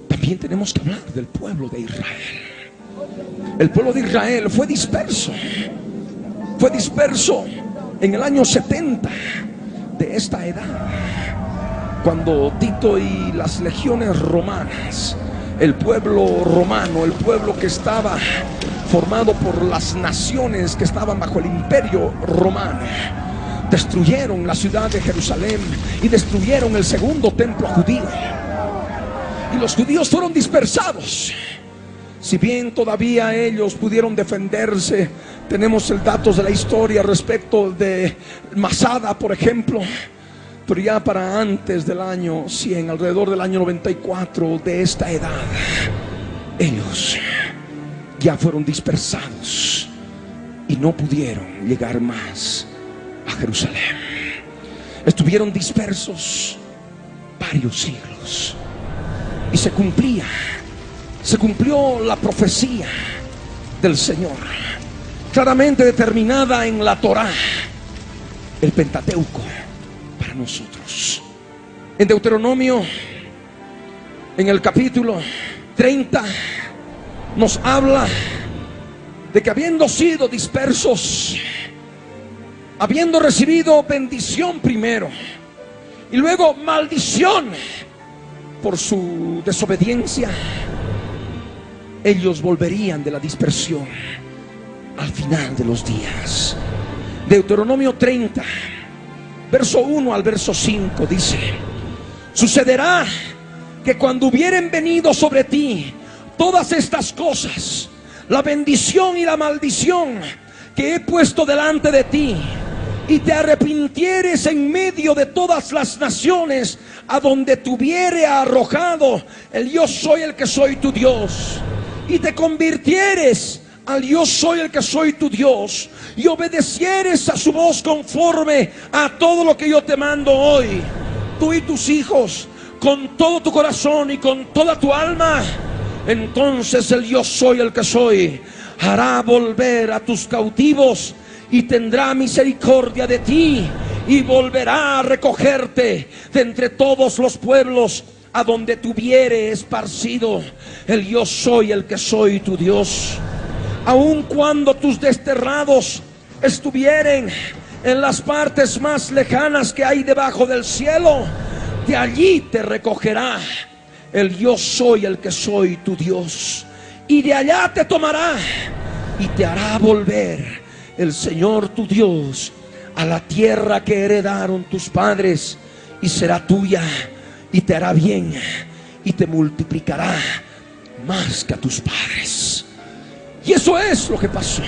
También tenemos que hablar del pueblo de Israel. El pueblo de Israel fue disperso en el año 70 de esta edad, cuando Tito y las legiones romanas, el pueblo romano, el pueblo que estaba formado por las naciones que estaban bajo el imperio romano, destruyeron la ciudad de Jerusalén y destruyeron el segundo templo judío, y los judíos fueron dispersados. Si bien todavía ellos pudieron defenderse, tenemos el datos de la historia respecto de Masada, por ejemplo, pero ya para antes del año 100, alrededor del año 94 de esta edad, ellos ya fueron dispersados y no pudieron llegar más a Jerusalén. Estuvieron dispersos varios siglos y se cumplió la profecía del Señor, claramente determinada en la Torá, el Pentateuco, para nosotros. En Deuteronomio, en el capítulo 30, nos habla de que habiendo sido dispersos, habiendo recibido bendición primero y luego maldición por su desobediencia, ellos volverían de la dispersión al final de los días. Deuteronomio 30, verso 1 al verso 5 dice: sucederá que cuando hubieren venido sobre ti todas estas cosas, la bendición y la maldición que he puesto delante de ti, y te arrepintieres en medio de todas las naciones a donde te hubiere arrojado el yo soy el que soy tu Dios, y te convirtieres al yo soy el que soy tu Dios, y obedecieres a su voz conforme a todo lo que yo te mando hoy, tú y tus hijos, con todo tu corazón y con toda tu alma, entonces el yo soy el que soy hará volver a tus cautivos y tendrá misericordia de ti, y volverá a recogerte de entre todos los pueblos a donde te hubiere esparcido el yo soy el que soy tu Dios. Aun cuando tus desterrados estuvieren en las partes más lejanas que hay debajo del cielo, de allí te recogerá el yo soy el que soy tu Dios, y de allá te tomará y te hará volver el Señor tu Dios a la tierra que heredaron tus padres, y será tuya, y te hará bien, y te multiplicará más que a tus padres. Y eso es lo que pasó.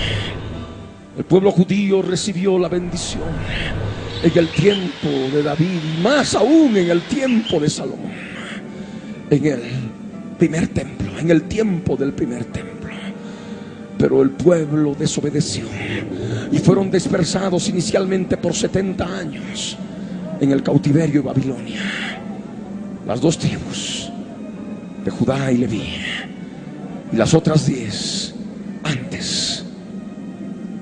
El pueblo judío recibió la bendición en el tiempo de David, y más aún en el tiempo de Salomón, en el primer templo, en el tiempo del primer templo. Pero el pueblo desobedeció y fueron dispersados inicialmente por 70 años en el cautiverio de Babilonia. Las dos tribus de Judá y Leví, y las otras 10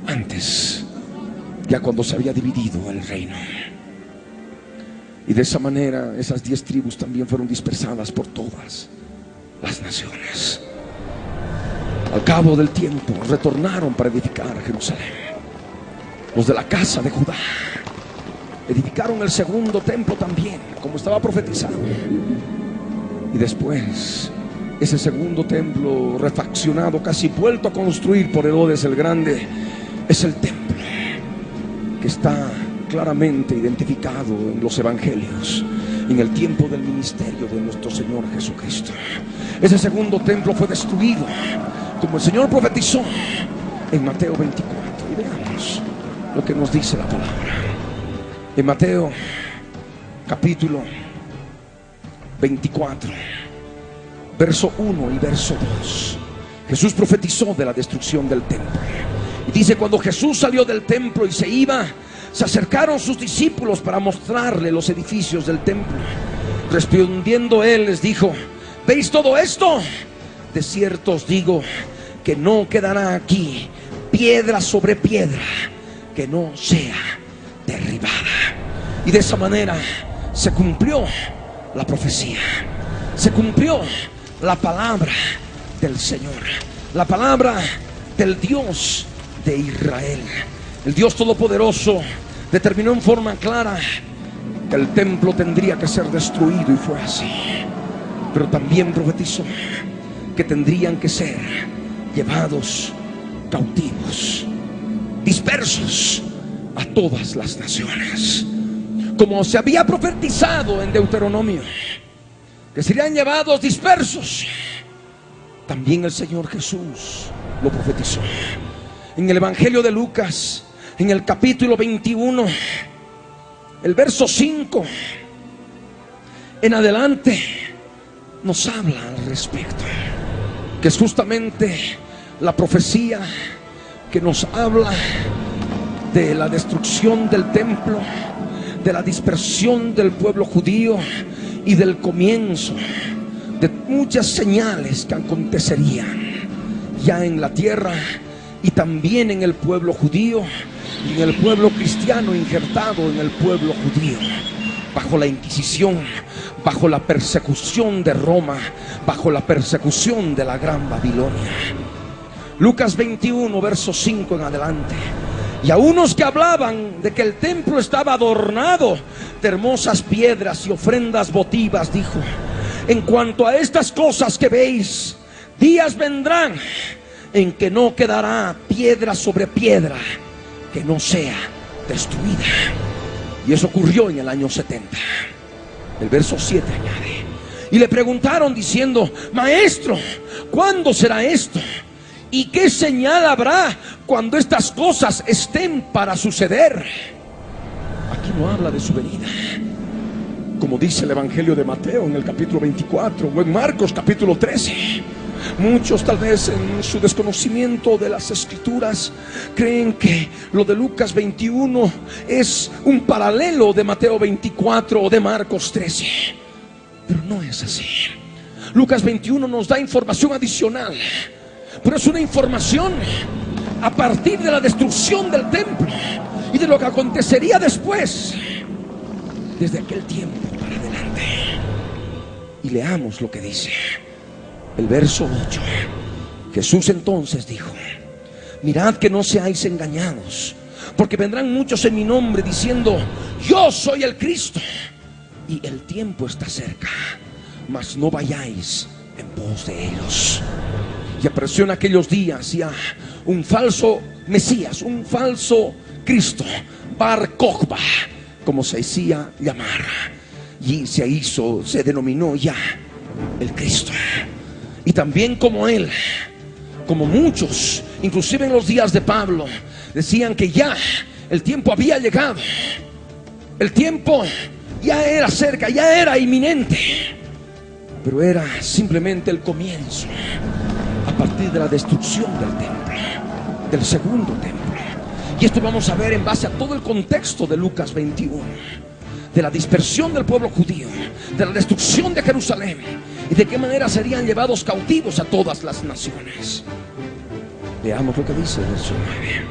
antes, ya cuando se había dividido el reino. Y de esa manera esas 10 tribus también fueron dispersadas por todas las naciones. Al cabo del tiempo retornaron para edificar a Jerusalén. Los de la casa de Judá edificaron el segundo templo también, como estaba profetizado. Y después ese segundo templo refaccionado, casi vuelto a construir por Herodes el Grande, es el templo que está claramente identificado en los evangelios, en el tiempo del ministerio de nuestro Señor Jesucristo. Ese segundo templo fue destruido, como el Señor profetizó en Mateo 24. Y veamos lo que nos dice la palabra. En Mateo capítulo 24, verso 1 y verso 2, Jesús profetizó de la destrucción del templo Y dice, cuando Jesús salió del templo y se iba, se acercaron sus discípulos para mostrarle los edificios del templo. Respondiendo él les dijo, ¿veis todo esto? De cierto os digo que no quedará aquí piedra sobre piedra que no sea derribada. Y de esa manera se cumplió la profecía, se cumplió la palabra del Señor, la palabra del Dios de Israel. El Dios Todopoderoso determinó en forma clara que el templo tendría que ser destruido, y fue así. Pero también profetizó que tendrían que ser llevados cautivos, dispersos a todas las naciones, como se había profetizado en Deuteronomio, que serían llevados dispersos. También el Señor Jesús lo profetizó en el Evangelio de Lucas, en el capítulo 21, el verso 5 en adelante, nos habla al respecto, que es justamente la profecía que nos habla de la destrucción del templo, de la dispersión del pueblo judío y del comienzo de muchas señales que acontecerían ya en la tierra y también en el pueblo judío y en el pueblo cristiano injertado en el pueblo judío, bajo la Inquisición, bajo la persecución de Roma, bajo la persecución de la Gran Babilonia. Lucas 21, verso 5 en adelante. Y a unos que hablaban de que el templo estaba adornado de hermosas piedras y ofrendas votivas, dijo: en cuanto a estas cosas que veis, días vendrán en que no quedará piedra sobre piedra que no sea destruida. Y eso ocurrió en el año 70. El verso 7 añade: y le preguntaron diciendo: Maestro, ¿cuándo será esto? ¿Y qué señal habrá cuando estas cosas estén para suceder? Aquí no habla de su venida, como dice el Evangelio de Mateo en el capítulo 24 o en Marcos capítulo 13. Muchos, tal vez en su desconocimiento de las Escrituras, creen que lo de Lucas 21 es un paralelo de Mateo 24 o de Marcos 13, pero no es así. Lucas 21 nos da información adicional, pero es una información a partir de la destrucción del templo y de lo que acontecería después, desde aquel tiempo para adelante. Y leamos lo que dice el verso 8. Jesús entonces dijo: mirad que no seáis engañados, porque vendrán muchos en mi nombre diciendo: yo soy el Cristo, y el tiempo está cerca, mas no vayáis en pos de ellos. Y apareció en aquellos días ya un falso Mesías, un falso Cristo, Bar Kokhba, como se decía llamar, y se denominó ya el Cristo. Y también como él, como muchos, inclusive en los días de Pablo, decían que ya el tiempo había llegado, el tiempo ya era cerca, ya era inminente, pero era simplemente el comienzo, a partir de la destrucción del templo, del segundo templo. Y esto vamos a ver en base a todo el contexto de Lucas 21, de la dispersión del pueblo judío, de la destrucción de Jerusalén y de qué manera serían llevados cautivos a todas las naciones. Veamos lo que dice el verso 9.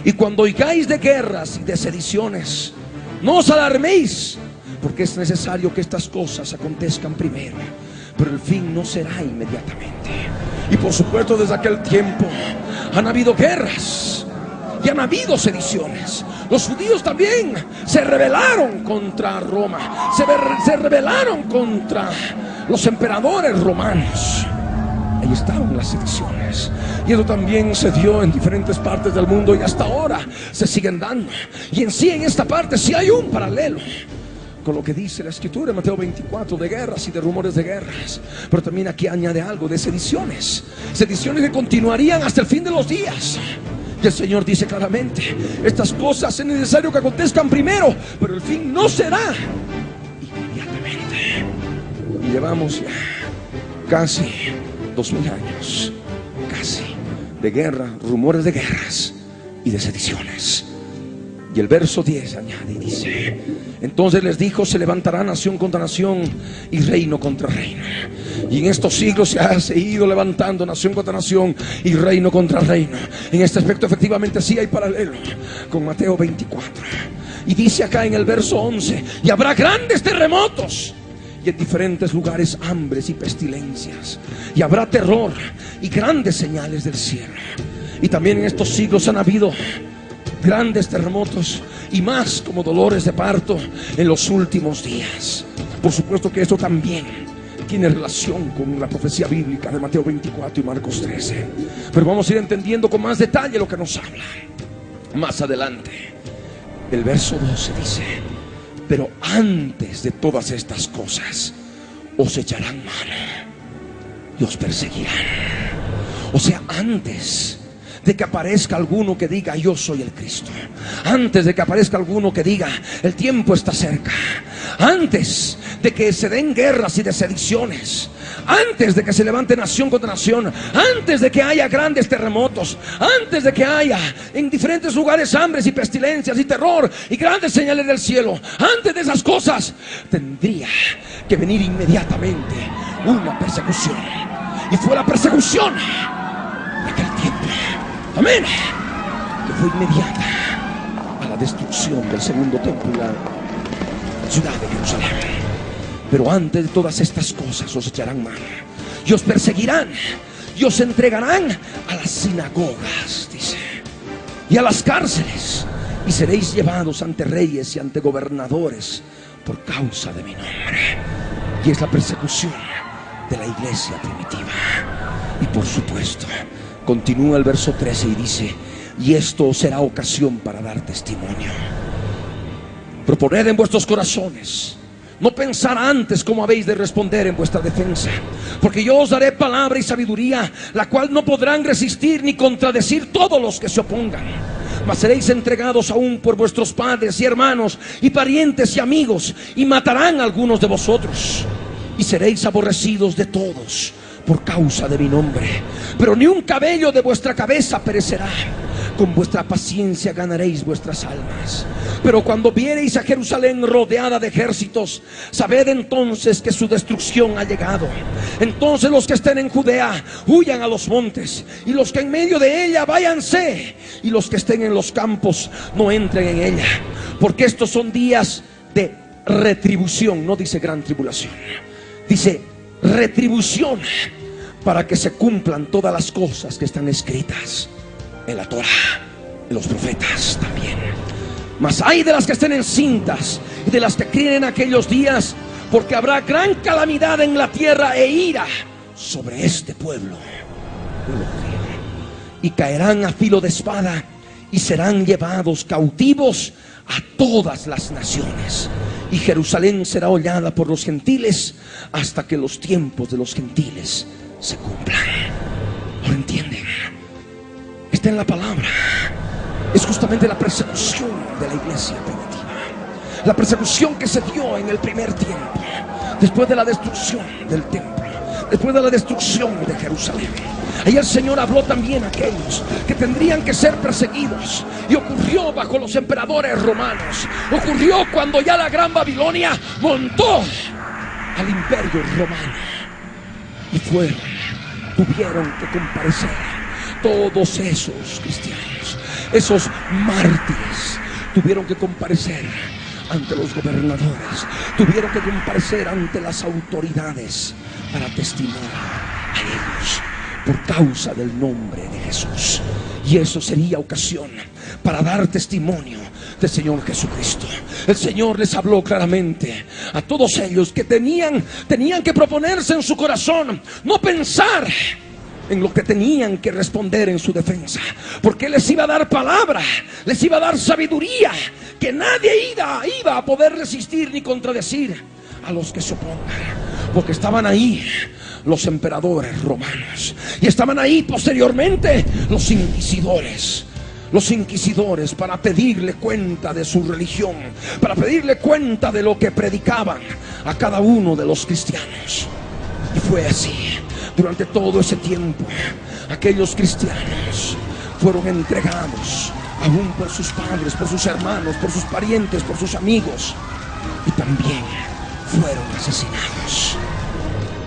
Y cuando oigáis de guerras y de sediciones, no os alarméis, porque es necesario que estas cosas acontezcan primero, pero el fin no será inmediatamente. Y por supuesto, desde aquel tiempo han habido guerras y han habido sediciones. Los judíos también se rebelaron contra Roma, se rebelaron contra los emperadores romanos. Ahí estaban las sediciones, y eso también se dio en diferentes partes del mundo, y hasta ahora se siguen dando. Y en sí, en esta parte sí hay un paralelo con lo que dice la Escritura en Mateo 24, de guerras y de rumores de guerras. Pero también aquí añade algo de sediciones, sediciones que continuarían hasta el fin de los días. Y el Señor dice claramente: estas cosas es necesario que acontezcan primero, pero el fin no será inmediatamente. Y llevamos ya casi 2000 años, casi, de guerra, rumores de guerras, y de sediciones. Y el verso 10 añade y dice: entonces les dijo, se levantará nación contra nación y reino contra reino. Y en estos siglos se ha seguido levantando nación contra nación y reino contra reino. En este aspecto efectivamente sí hay paralelo con Mateo 24. Y dice acá en el verso 11: y habrá grandes terremotos, y en diferentes lugares hambres y pestilencias, y habrá terror y grandes señales del cielo. Y también en estos siglos han habido grandes terremotos y más como dolores de parto en los últimos días. Por supuesto que esto también tiene relación con la profecía bíblica de Mateo 24 y Marcos 13, pero vamos a ir entendiendo con más detalle lo que nos habla más adelante. El verso 12 dice: pero antes de todas estas cosas os echarán mano y os perseguirán. O sea, antes de que aparezca alguno que diga yo soy el Cristo, antes de que aparezca alguno que diga el tiempo está cerca, antes de que se den guerras y de sediciones, antes de que se levante nación contra nación, antes de que haya grandes terremotos, antes de que haya en diferentes lugares hambres y pestilencias y terror y grandes señales del cielo, antes de esas cosas tendría que venir inmediatamente una persecución. Y fue la persecución de aquel tiempo, amén, que fue inmediata a la destrucción del segundo templo y la ciudad de Jerusalén. Pero antes de todas estas cosas os echarán mano y os perseguirán y os entregarán a las sinagogas, dice, y a las cárceles, y seréis llevados ante reyes y ante gobernadores por causa de mi nombre. Y es la persecución de la iglesia primitiva. Y por supuesto continúa el verso 13 y dice: y esto será ocasión para dar testimonio. Proponed en vuestros corazones no pensar antes cómo habéis de responder en vuestra defensa, porque yo os daré palabra y sabiduría, la cual no podrán resistir ni contradecir todos los que se opongan. Mas seréis entregados aún por vuestros padres y hermanos y parientes y amigos, y matarán a algunos de vosotros, y seréis aborrecidos de todos por causa de mi nombre. Pero ni un cabello de vuestra cabeza perecerá. Con vuestra paciencia ganaréis vuestras almas. Pero cuando viereis a Jerusalén rodeada de ejércitos, sabed entonces que su destrucción ha llegado. Entonces los que estén en Judea huyan a los montes, y los que en medio de ella váyanse, y los que estén en los campos no entren en ella, porque estos son días de retribución. No dice gran tribulación, dice retribución, para que se cumplan todas las cosas que están escritas en la Torá, en los profetas también. Mas hay de las que estén encintas y de las que críen en aquellos días, porque habrá gran calamidad en la tierra e ira sobre este pueblo, y caerán a filo de espada y serán llevados cautivos a todas las naciones. Y Jerusalén será hollada por los gentiles hasta que los tiempos de los gentiles se cumplan. ¿Ahora entienden? Está en la palabra. Es justamente la persecución de la iglesia primitiva, la persecución que se dio en el primer tiempo, después de la destrucción del templo, después de la destrucción de Jerusalén. Ahí el Señor habló también a aquellos que tendrían que ser perseguidos, y ocurrió bajo los emperadores romanos. Ocurrió cuando ya la gran Babilonia montó al imperio romano, y tuvieron que comparecer todos esos cristianos, esos mártires, tuvieron que comparecer ante los gobernadores, tuvieron que comparecer ante las autoridades para testimoniar a ellos por causa del nombre de Jesús. Y eso sería ocasión para dar testimonio del Señor Jesucristo. El Señor les habló claramente a todos ellos que tenían que proponerse en su corazón no pensar en lo que tenían que responder en su defensa, porque les iba a dar palabra, les iba a dar sabiduría, que nadie iba a poder resistir ni contradecir a los que se opongan, porque estaban ahí los emperadores romanos, y estaban ahí posteriormente los inquisidores para pedirle cuenta de su religión, para pedirle cuenta de lo que predicaban a cada uno de los cristianos. Y fue así durante todo ese tiempo. Aquellos cristianos fueron entregados aún por sus padres, por sus hermanos, por sus parientes, por sus amigos. Y también fueron asesinados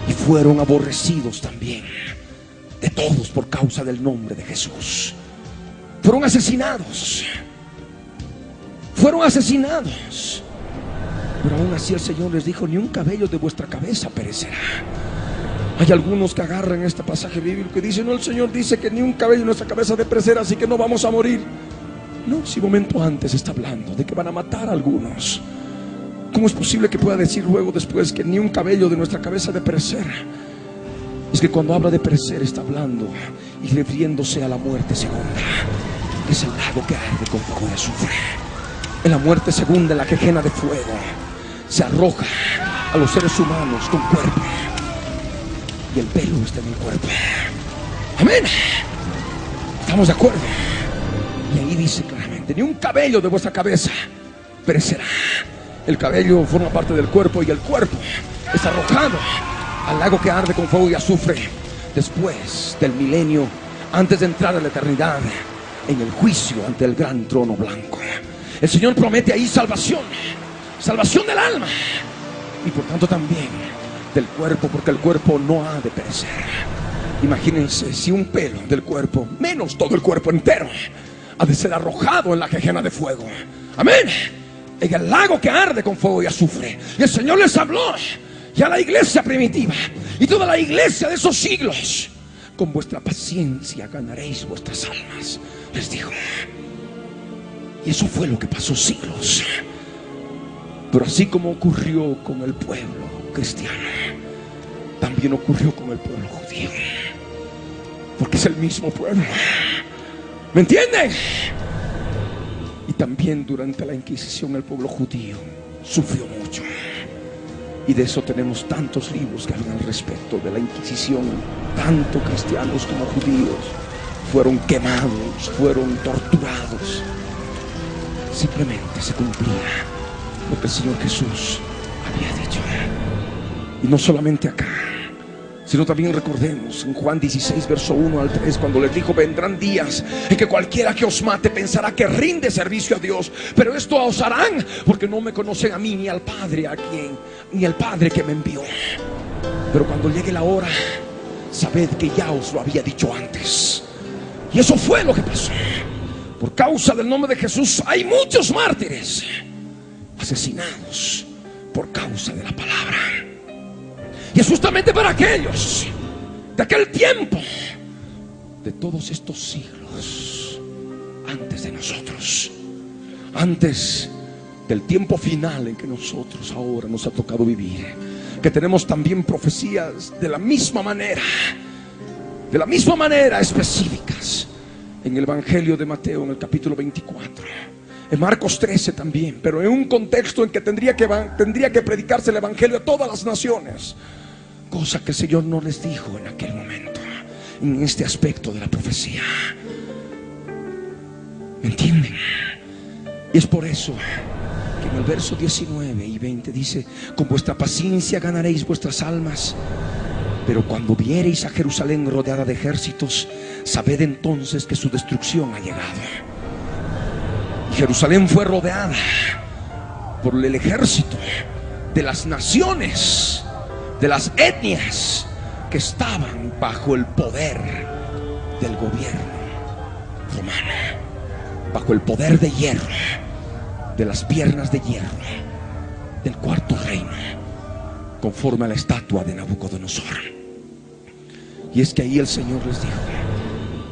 y fueron aborrecidos también de todos por causa del nombre de Jesús. Fueron asesinados. Fueron asesinados. Pero aún así el Señor les dijo: ni un cabello de vuestra cabeza perecerá. Hay algunos que agarran este pasaje bíblico y dicen: no, el Señor dice que ni un cabello de nuestra cabeza de perecerá, así que no vamos a morir. No, si un momento antes está hablando de que van a matar a algunos, ¿cómo es posible que pueda decir luego después que ni un cabello de nuestra cabeza de perecer? Es que cuando habla de perecer está hablando y refiriéndose a la muerte segunda, que es el lago que arde con fuego y azufre. En la muerte segunda, en la quejena de fuego, se arroja a los seres humanos con cuerpo, y el pelo está en el cuerpo. Amén. ¿Estamos de acuerdo? Y ahí dice claramente: ni un cabello de vuestra cabeza perecerá. El cabello forma parte del cuerpo y el cuerpo es arrojado al lago que arde con fuego y azufre después del milenio, antes de entrar a la eternidad en el juicio ante el gran trono blanco. El Señor promete ahí salvación, salvación del alma y por tanto también del cuerpo, porque el cuerpo no ha de perecer. Imagínense si un pelo del cuerpo, menos todo el cuerpo entero, ha de ser arrojado en la quejena de fuego. Amén. En el lago que arde con fuego y azufre. Y el Señor les habló y a la iglesia primitiva y toda la iglesia de esos siglos: con vuestra paciencia ganaréis vuestras almas, les dijo. Y eso fue lo que pasó siglos. Pero así como ocurrió con el pueblo cristiano, también ocurrió con el pueblo judío, porque es el mismo pueblo. ¿Me entienden? Y también durante la Inquisición el pueblo judío sufrió mucho. Y de eso tenemos tantos libros que hablan al respecto de la Inquisición. Tanto cristianos como judíos fueron quemados, fueron torturados. Simplemente se cumplía lo que el Señor Jesús había dicho. Y no solamente acá, sino también recordemos en Juan 16, verso 1 al 3, cuando les dijo: vendrán días en que cualquiera que os mate pensará que rinde servicio a Dios, pero esto os harán porque no me conocen a mí ni al Padre ni al Padre que me envió. Pero cuando llegue la hora, sabed que ya os lo había dicho antes. Y eso fue lo que pasó. Por causa del nombre de Jesús hay muchos mártires asesinados por causa de la palabra. Y es justamente para aquellos de aquel tiempo, de todos estos siglos antes de nosotros, antes del tiempo final en que nosotros ahora nos ha tocado vivir, que tenemos también profecías de la misma manera específicas en el Evangelio de Mateo, en el capítulo 24, en Marcos 13 también, pero en un contexto en que tendría que predicarse el Evangelio a todas las naciones, cosa que el Señor no les dijo en aquel momento, en este aspecto de la profecía. ¿Me entienden? Y es por eso que en el verso 19 y 20 dice: con vuestra paciencia ganaréis vuestras almas. Pero cuando viereis a Jerusalén rodeada de ejércitos, sabed entonces que su destrucción ha llegado. Y Jerusalén fue rodeada por el ejército de las naciones, de las etnias que estaban bajo el poder del gobierno romano, bajo el poder de hierro, de las piernas de hierro del cuarto reino, conforme a la estatua de Nabucodonosor. Y es que ahí el Señor les dijo: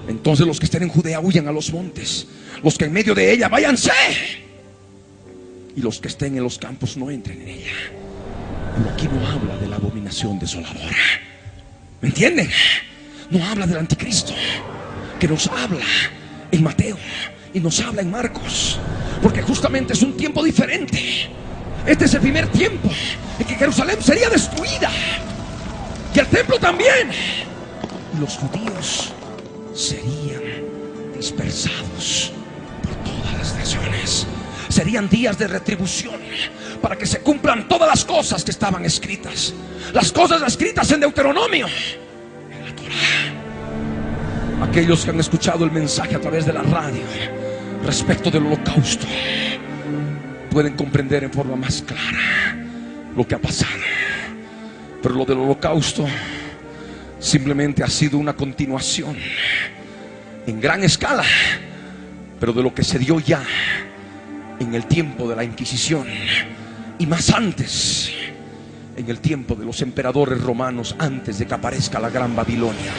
entonces los que estén en Judea huyan a los montes, los que en medio de ella váyanse, y los que estén en los campos no entren en ella. Pero aquí no habla de la abominación desoladora. ¿Me entienden? No habla del anticristo, que nos habla en Mateo y nos habla en Marcos, porque justamente es un tiempo diferente. Este es el primer tiempo en que Jerusalén sería destruida, y el templo también. Y los judíos serían dispersados por todas las naciones. Serían días de retribución para que se cumplan todas las cosas que estaban escritas, las cosas escritas en Deuteronomio, en la Torá. Aquellos que han escuchado el mensaje a través de la radio respecto del holocausto, pueden comprender en forma más clara lo que ha pasado. Pero lo del holocausto simplemente ha sido una continuación en gran escala, pero de lo que se dio ya en el tiempo de la Inquisición, y más antes, en el tiempo de los emperadores romanos, antes de que aparezca la gran Babilonia,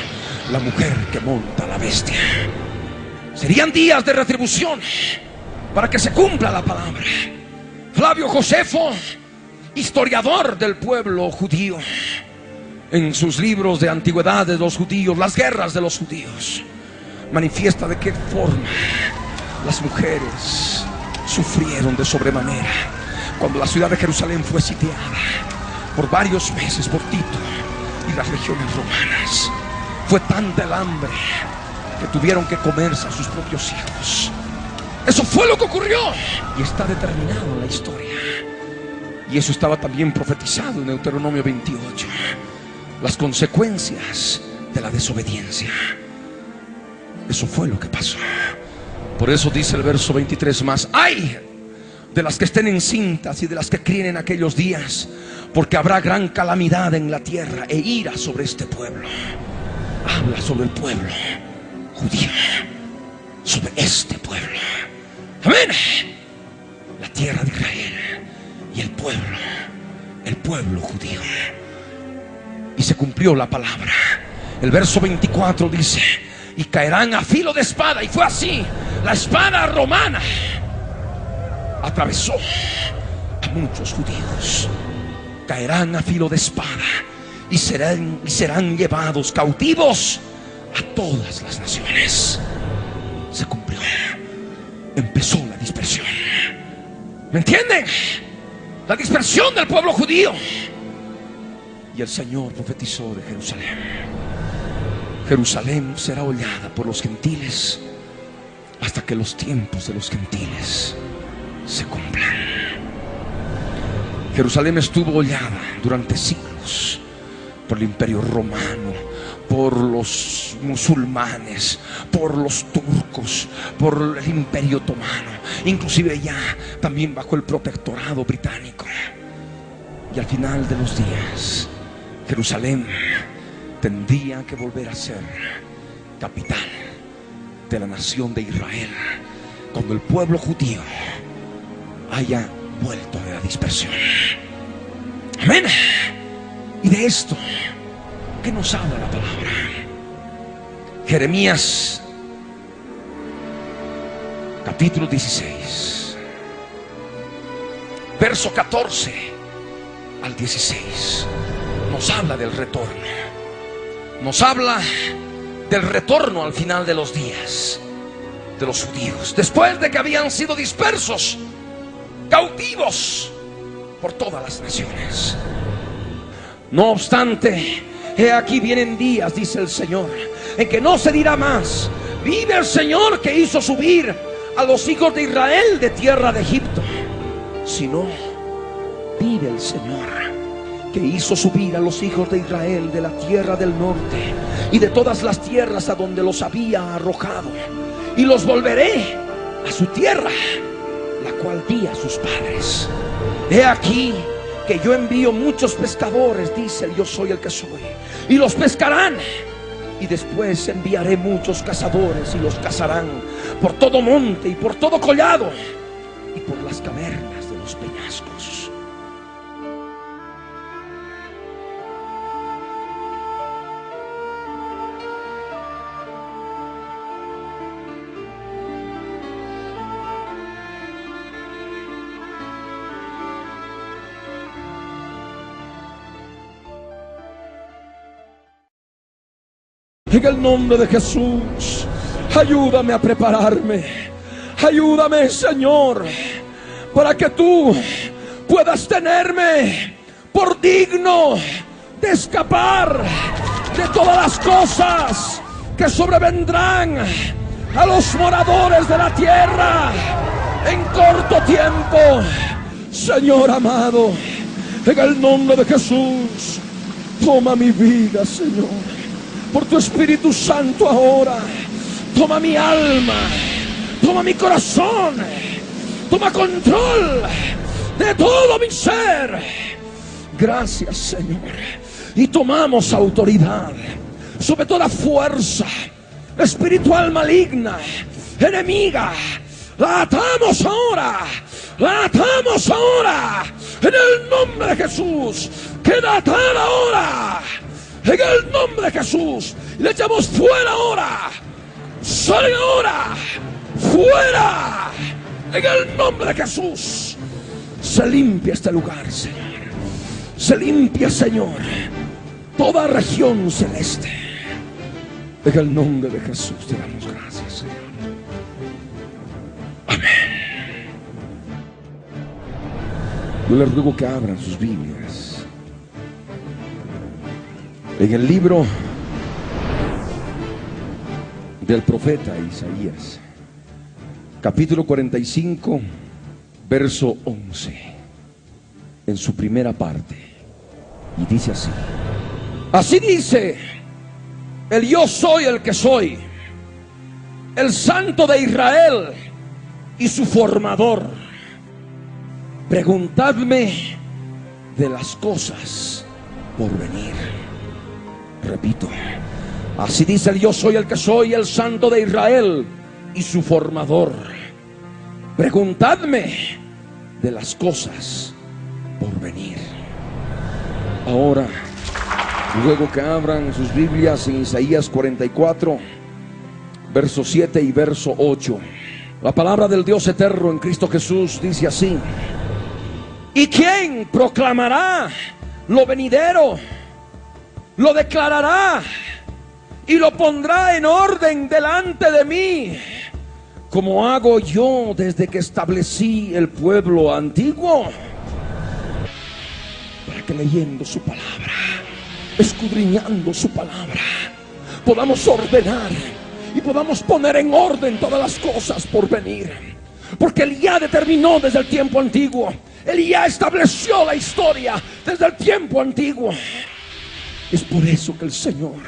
la mujer que monta la bestia. Serían días de retribución para que se cumpla la palabra. Flavio Josefo, historiador del pueblo judío, en sus libros de antigüedad de los judíos, las guerras de los judíos, manifiesta de qué forma las mujeres sufrieron de sobremanera cuando la ciudad de Jerusalén fue sitiada por varios meses por Tito y las legiones romanas. Fue tanta el hambre que tuvieron que comerse a sus propios hijos. Eso fue lo que ocurrió y está determinado en la historia. Y eso estaba también profetizado en Deuteronomio 28. Las consecuencias de la desobediencia. Eso fue lo que pasó. Por eso dice el verso 23 más: ¡ay de las que estén encintas y de las que críen en aquellos días! Porque habrá gran calamidad en la tierra e ira sobre este pueblo. Habla sobre el pueblo judío, sobre este pueblo. Amén. La tierra de Israel y el pueblo judío. Y se cumplió la palabra. El verso 24 dice: y caerán a filo de espada. Y fue así. La espada romana atravesó a muchos judíos. Caerán a filo de espada y serán llevados cautivos a todas las naciones. Se cumplió. Empezó la dispersión. ¿Me entienden? La dispersión del pueblo judío. Y el Señor profetizó de Jerusalén: Jerusalén será hollada por los gentiles hasta que los tiempos de los gentiles se cumplan. Jerusalén estuvo hollada durante siglos por el imperio romano, por los musulmanes, por los turcos, por el imperio otomano, inclusive ya también bajo el protectorado británico. Y al final de los días, Jerusalén tendría que volver a ser capital de la nación de Israel cuando el pueblo judío haya vuelto de la dispersión. Amén. Y de esto, ¿qué nos habla la palabra? Jeremías capítulo 16, verso 14 al 16, nos habla del retorno. Nos habla del retorno al final de los días de los judíos, después de que habían sido dispersos, cautivos por todas las naciones. No obstante, he aquí vienen días, dice el Señor, en que no se dirá más: vive el Señor que hizo subir a los hijos de Israel de tierra de Egipto, sino: vive el Señor que hizo subir a los hijos de Israel de la tierra del norte y de todas las tierras a donde los había arrojado, y los volveré a su tierra, la cual di a sus padres. He aquí que yo envío muchos pescadores, dice el yo soy el que soy, y los pescarán. Y después enviaré muchos cazadores y los cazarán por todo monte y por todo collado y por las cavernas de los peñascos. En el nombre de Jesús, ayúdame a prepararme. Ayúdame, Señor, para que tú puedas tenerme por digno de escapar de todas las cosas que sobrevendrán a los moradores de la tierra en corto tiempo. Señor amado, en el nombre de Jesús, toma mi vida, Señor, por tu Espíritu Santo ahora. Toma mi alma, Toma mi corazón. Toma control de todo mi ser. Gracias, Señor. Y tomamos autoridad sobre toda fuerza espiritual maligna, enemiga. La atamos ahora. La atamos ahora. En el nombre de Jesús. Queda atada ahora. En el nombre de Jesús. Y le echamos fuera ahora. Sale ahora. Fuera. En el nombre de Jesús. Se limpia este lugar, Señor. Se limpia, Señor, toda región celeste. En el nombre de Jesús te damos gracias, Señor. Amén. Yo les ruego que abran sus Biblias en el libro del profeta Isaías, capítulo 45, verso 11, en su primera parte. Y dice así: así dice el yo soy el que soy, el Santo de Israel y su formador. Preguntadme de las cosas por venir. Repito, así dice el yo soy el que soy, el Santo de Israel y su formador. Preguntadme de las cosas por venir. Ahora, luego que abran sus Biblias en Isaías 44, verso 7 y verso 8. La palabra del Dios eterno en Cristo Jesús dice así: ¿y quién proclamará lo venidero? Lo declarará y lo pondrá en orden delante de mí, como hago yo desde que establecí el pueblo antiguo. Para que leyendo su palabra, escudriñando su palabra, podamos ordenar y podamos poner en orden todas las cosas por venir. Porque Él ya determinó desde el tiempo antiguo. Él ya estableció la historia desde el tiempo antiguo. Es por eso que el Señor,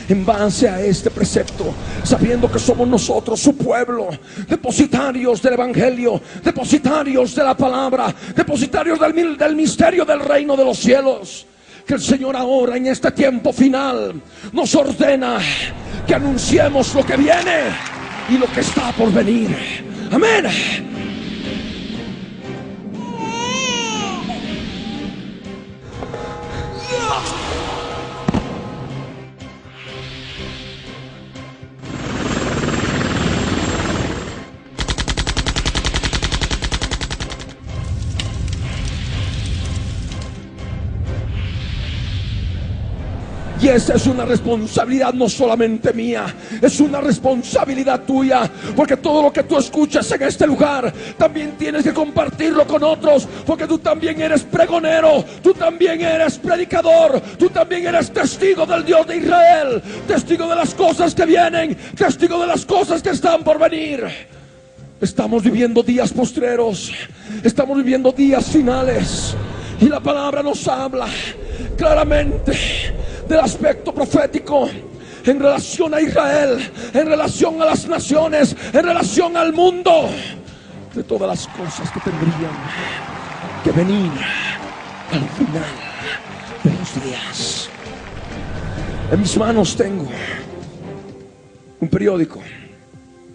en base a este precepto, sabiendo que somos nosotros su pueblo, depositarios del evangelio, depositarios de la palabra, depositarios del misterio del reino de los cielos, que el Señor ahora en este tiempo final nos ordena que anunciemos lo que viene y lo que está por venir. Amén. Y esa es una responsabilidad no solamente mía, es una responsabilidad tuya, porque todo lo que tú escuchas en este lugar también tienes que compartirlo con otros, porque tú también eres pregonero, tú también eres predicador, tú también eres testigo del Dios de Israel, testigo de las cosas que vienen, testigo de las cosas que están por venir. Estamos viviendo días postreros, estamos viviendo días finales, y la palabra nos habla claramente del aspecto profético en relación a Israel, en relación a las naciones, en relación al mundo, de todas las cosas que tendrían que venir al final de los días. En mis manos tengo un periódico,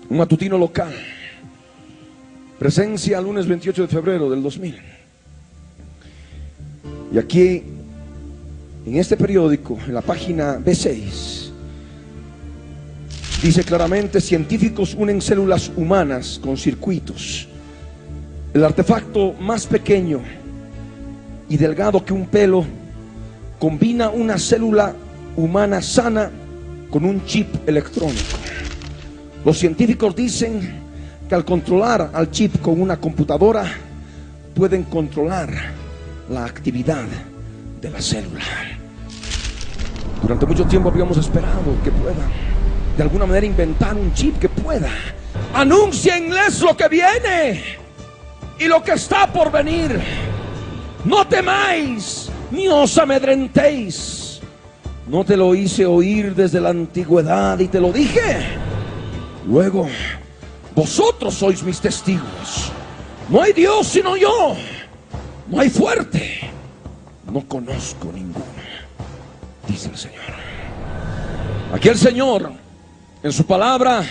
un matutino local, Presencia, lunes 28 de febrero del 2000. Y aquí, en este periódico, en la página B6, dice claramente: científicos unen células humanas con circuitos. El artefacto más pequeño y delgado que un pelo combina una célula humana sana con un chip electrónico. Los científicos dicen que al controlar al chip con una computadora, pueden controlar la actividad de la célula. Durante mucho tiempo habíamos esperado que pueda de alguna manera inventar un chip que pueda. Anúncienles lo que viene y lo que está por venir. No temáis ni os amedrentéis. No te lo hice oír desde la antigüedad y te lo dije. Luego Vosotros sois mis testigos. No hay Dios sino yo. No hay fuerte. No conozco ninguno, dice el Señor. Aquí el Señor, en su palabra,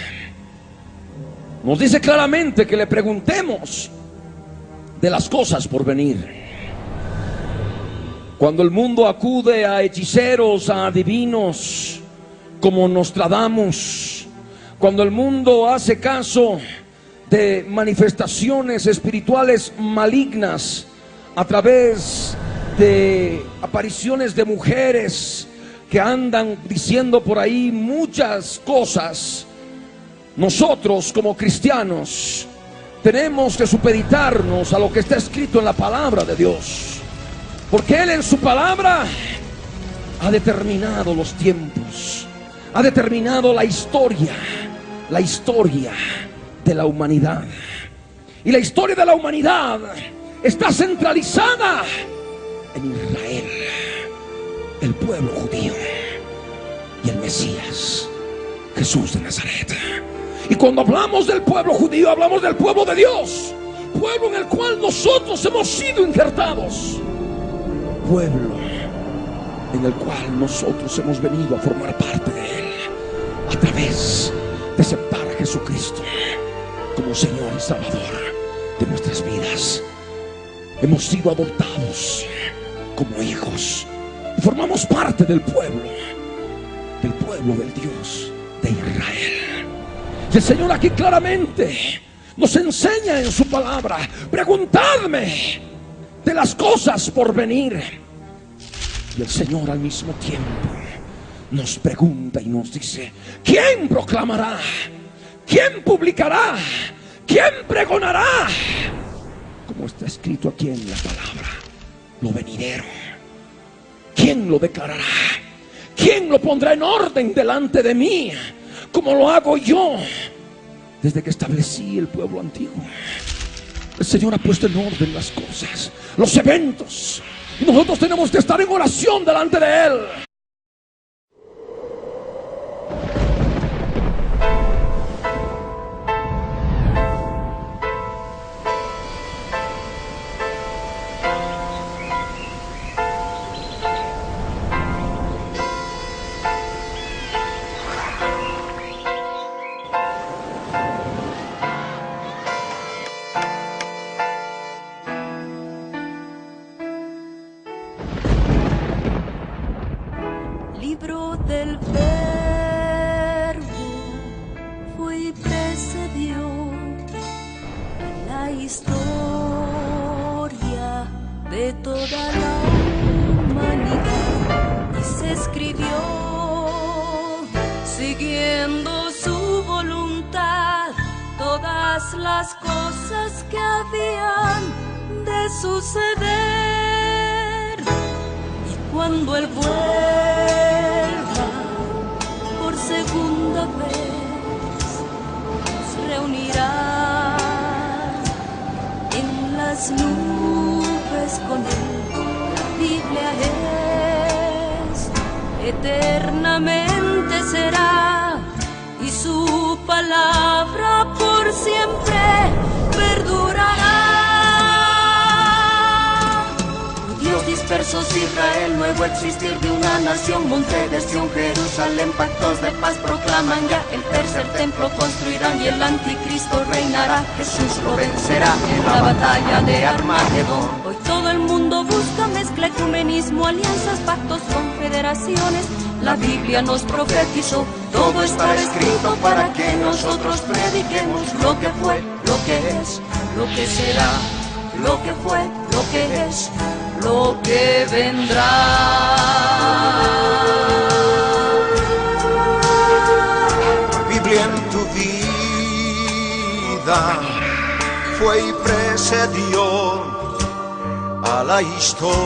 nos dice claramente que le preguntemos de las cosas por venir. Cuando el mundo acude a hechiceros, a adivinos como Nostradamus, cuando el mundo hace caso de manifestaciones espirituales malignas a través de apariciones de mujeres que andan diciendo por ahí muchas cosas, nosotros como cristianos tenemos que supeditarnos a lo que está escrito en la palabra de Dios, porque Él en su palabra ha determinado los tiempos, ha determinado la historia de la humanidad. Y la historia de la humanidad está centralizada en Israel, el pueblo judío y el Mesías, Jesús de Nazaret. Y cuando hablamos del pueblo judío, hablamos del pueblo de Dios, pueblo en el cual nosotros hemos sido injertados, pueblo en el cual nosotros hemos venido a formar parte de Él a través de aceptar a Jesucristo como Señor y Salvador de nuestras vidas. Hemos sido adoptados como hijos y formamos parte del pueblo del Dios de Israel. Y el Señor aquí claramente nos enseña en su palabra: preguntadme de las cosas por venir. Y el Señor al mismo tiempo nos pregunta y nos dice: ¿quién proclamará? ¿Quién publicará? ¿Quién pregonará? Como está escrito aquí en la palabra, lo venidero. ¿Quién lo declarará? ¿Quién lo pondrá en orden delante de mí? Como lo hago yo desde que establecí el pueblo antiguo. El Señor ha puesto en orden las cosas, los eventos, y nosotros tenemos que estar en oración delante de Él. Libro del Verbo fue y precedió a la historia de toda la humanidad y se escribió siguiendo su voluntad todas las cosas que habían de suceder. Y cuando Él vuelva por segunda vez, nos reunirá en las nubes con Él. La Biblia es eternamente será, y su palabra por siempre perdurará. Judíos dispersos, Israel, nuevo existir de una nación, monte de Sión, Jerusalén, pactos de paz proclaman ya, el tercer templo construirán y el anticristo reinará. Jesús lo vencerá en la batalla de Armagedón. Hoy todo el mundo busca mezcla, ecumenismo, alianzas, pactos, confederaciones. La Biblia nos profetizó, Todo está escrito para que nosotros prediquemos lo que fue, lo que es, lo que será, lo que fue, lo que es, lo que vendrá. Biblia en tu vida fue y precedió a la historia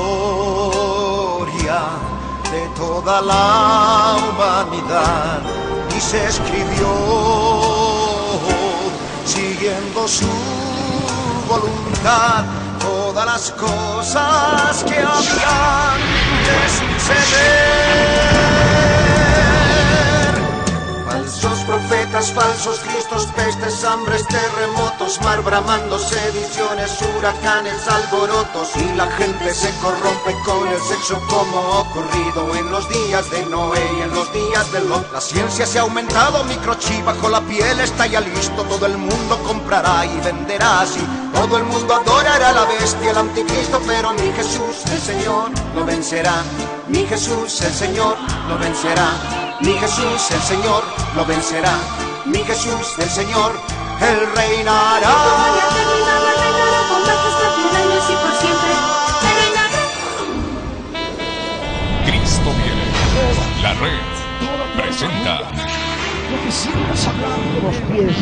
de toda la humanidad y se escribió siguiendo su voluntad todas las cosas que habían de suceder. Falsos profetas, profetas, falsos cristos, pestes, hambres, terremotos, mar bramando, sediciones, huracanes, alborotos, y la gente se corrompe con el sexo como ocurrido en los días de Noé y en los días de Lot. La ciencia se ha aumentado, microchip bajo la piel está ya listo, todo el mundo comprará y venderá así, todo el mundo adorará a la bestia, el anticristo, pero mi Jesús, el Señor, lo vencerá. Mi Jesús, el Señor, lo vencerá. Mi Jesús, el Señor, lo vencerá. Mi Jesús, el Señor, Él reinará. Haya terminado, reinará con majestad 1000 años y por siempre. Él reinará. Cristo viene. La red presenta Lo que sigas hablando los pies.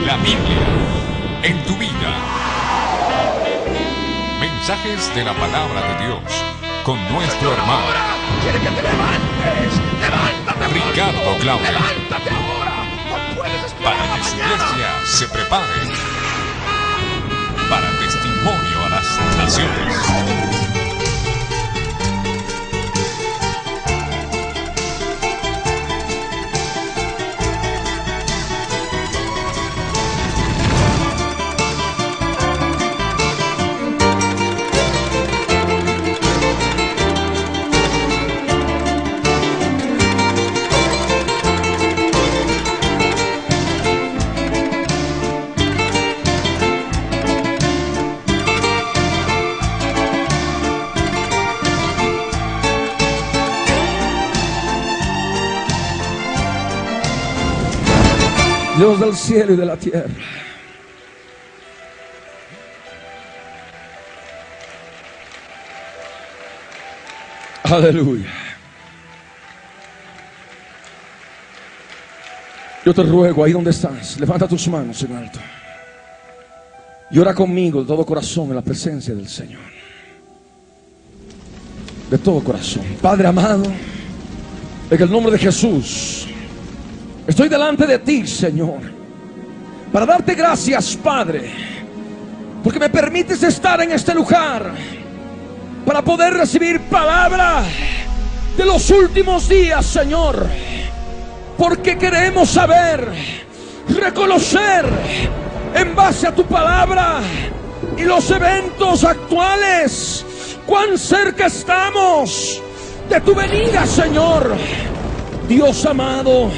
la Biblia en tu vida. Mensajes de la palabra de Dios con nuestro hermano Quiere que te levantes. Levántate. Ricardo Claudio, Levántate ahora. No puedes esperar para a que su mañana. iglesia se prepare para testimonio a las naciones. Dios del cielo y de la tierra. Aleluya. Yo te ruego, ahí donde estás, levanta tus manos en alto y ora conmigo de todo corazón en la presencia del Señor. De todo corazón. Padre amado, en el nombre de Jesús, estoy delante de ti, Señor, para darte gracias, Padre, porque me permites estar en este lugar para poder recibir palabra de los últimos días, Señor, porque queremos saber, reconocer en base a tu palabra y los eventos actuales, cuán cerca estamos de tu venida, Señor. Dios amado,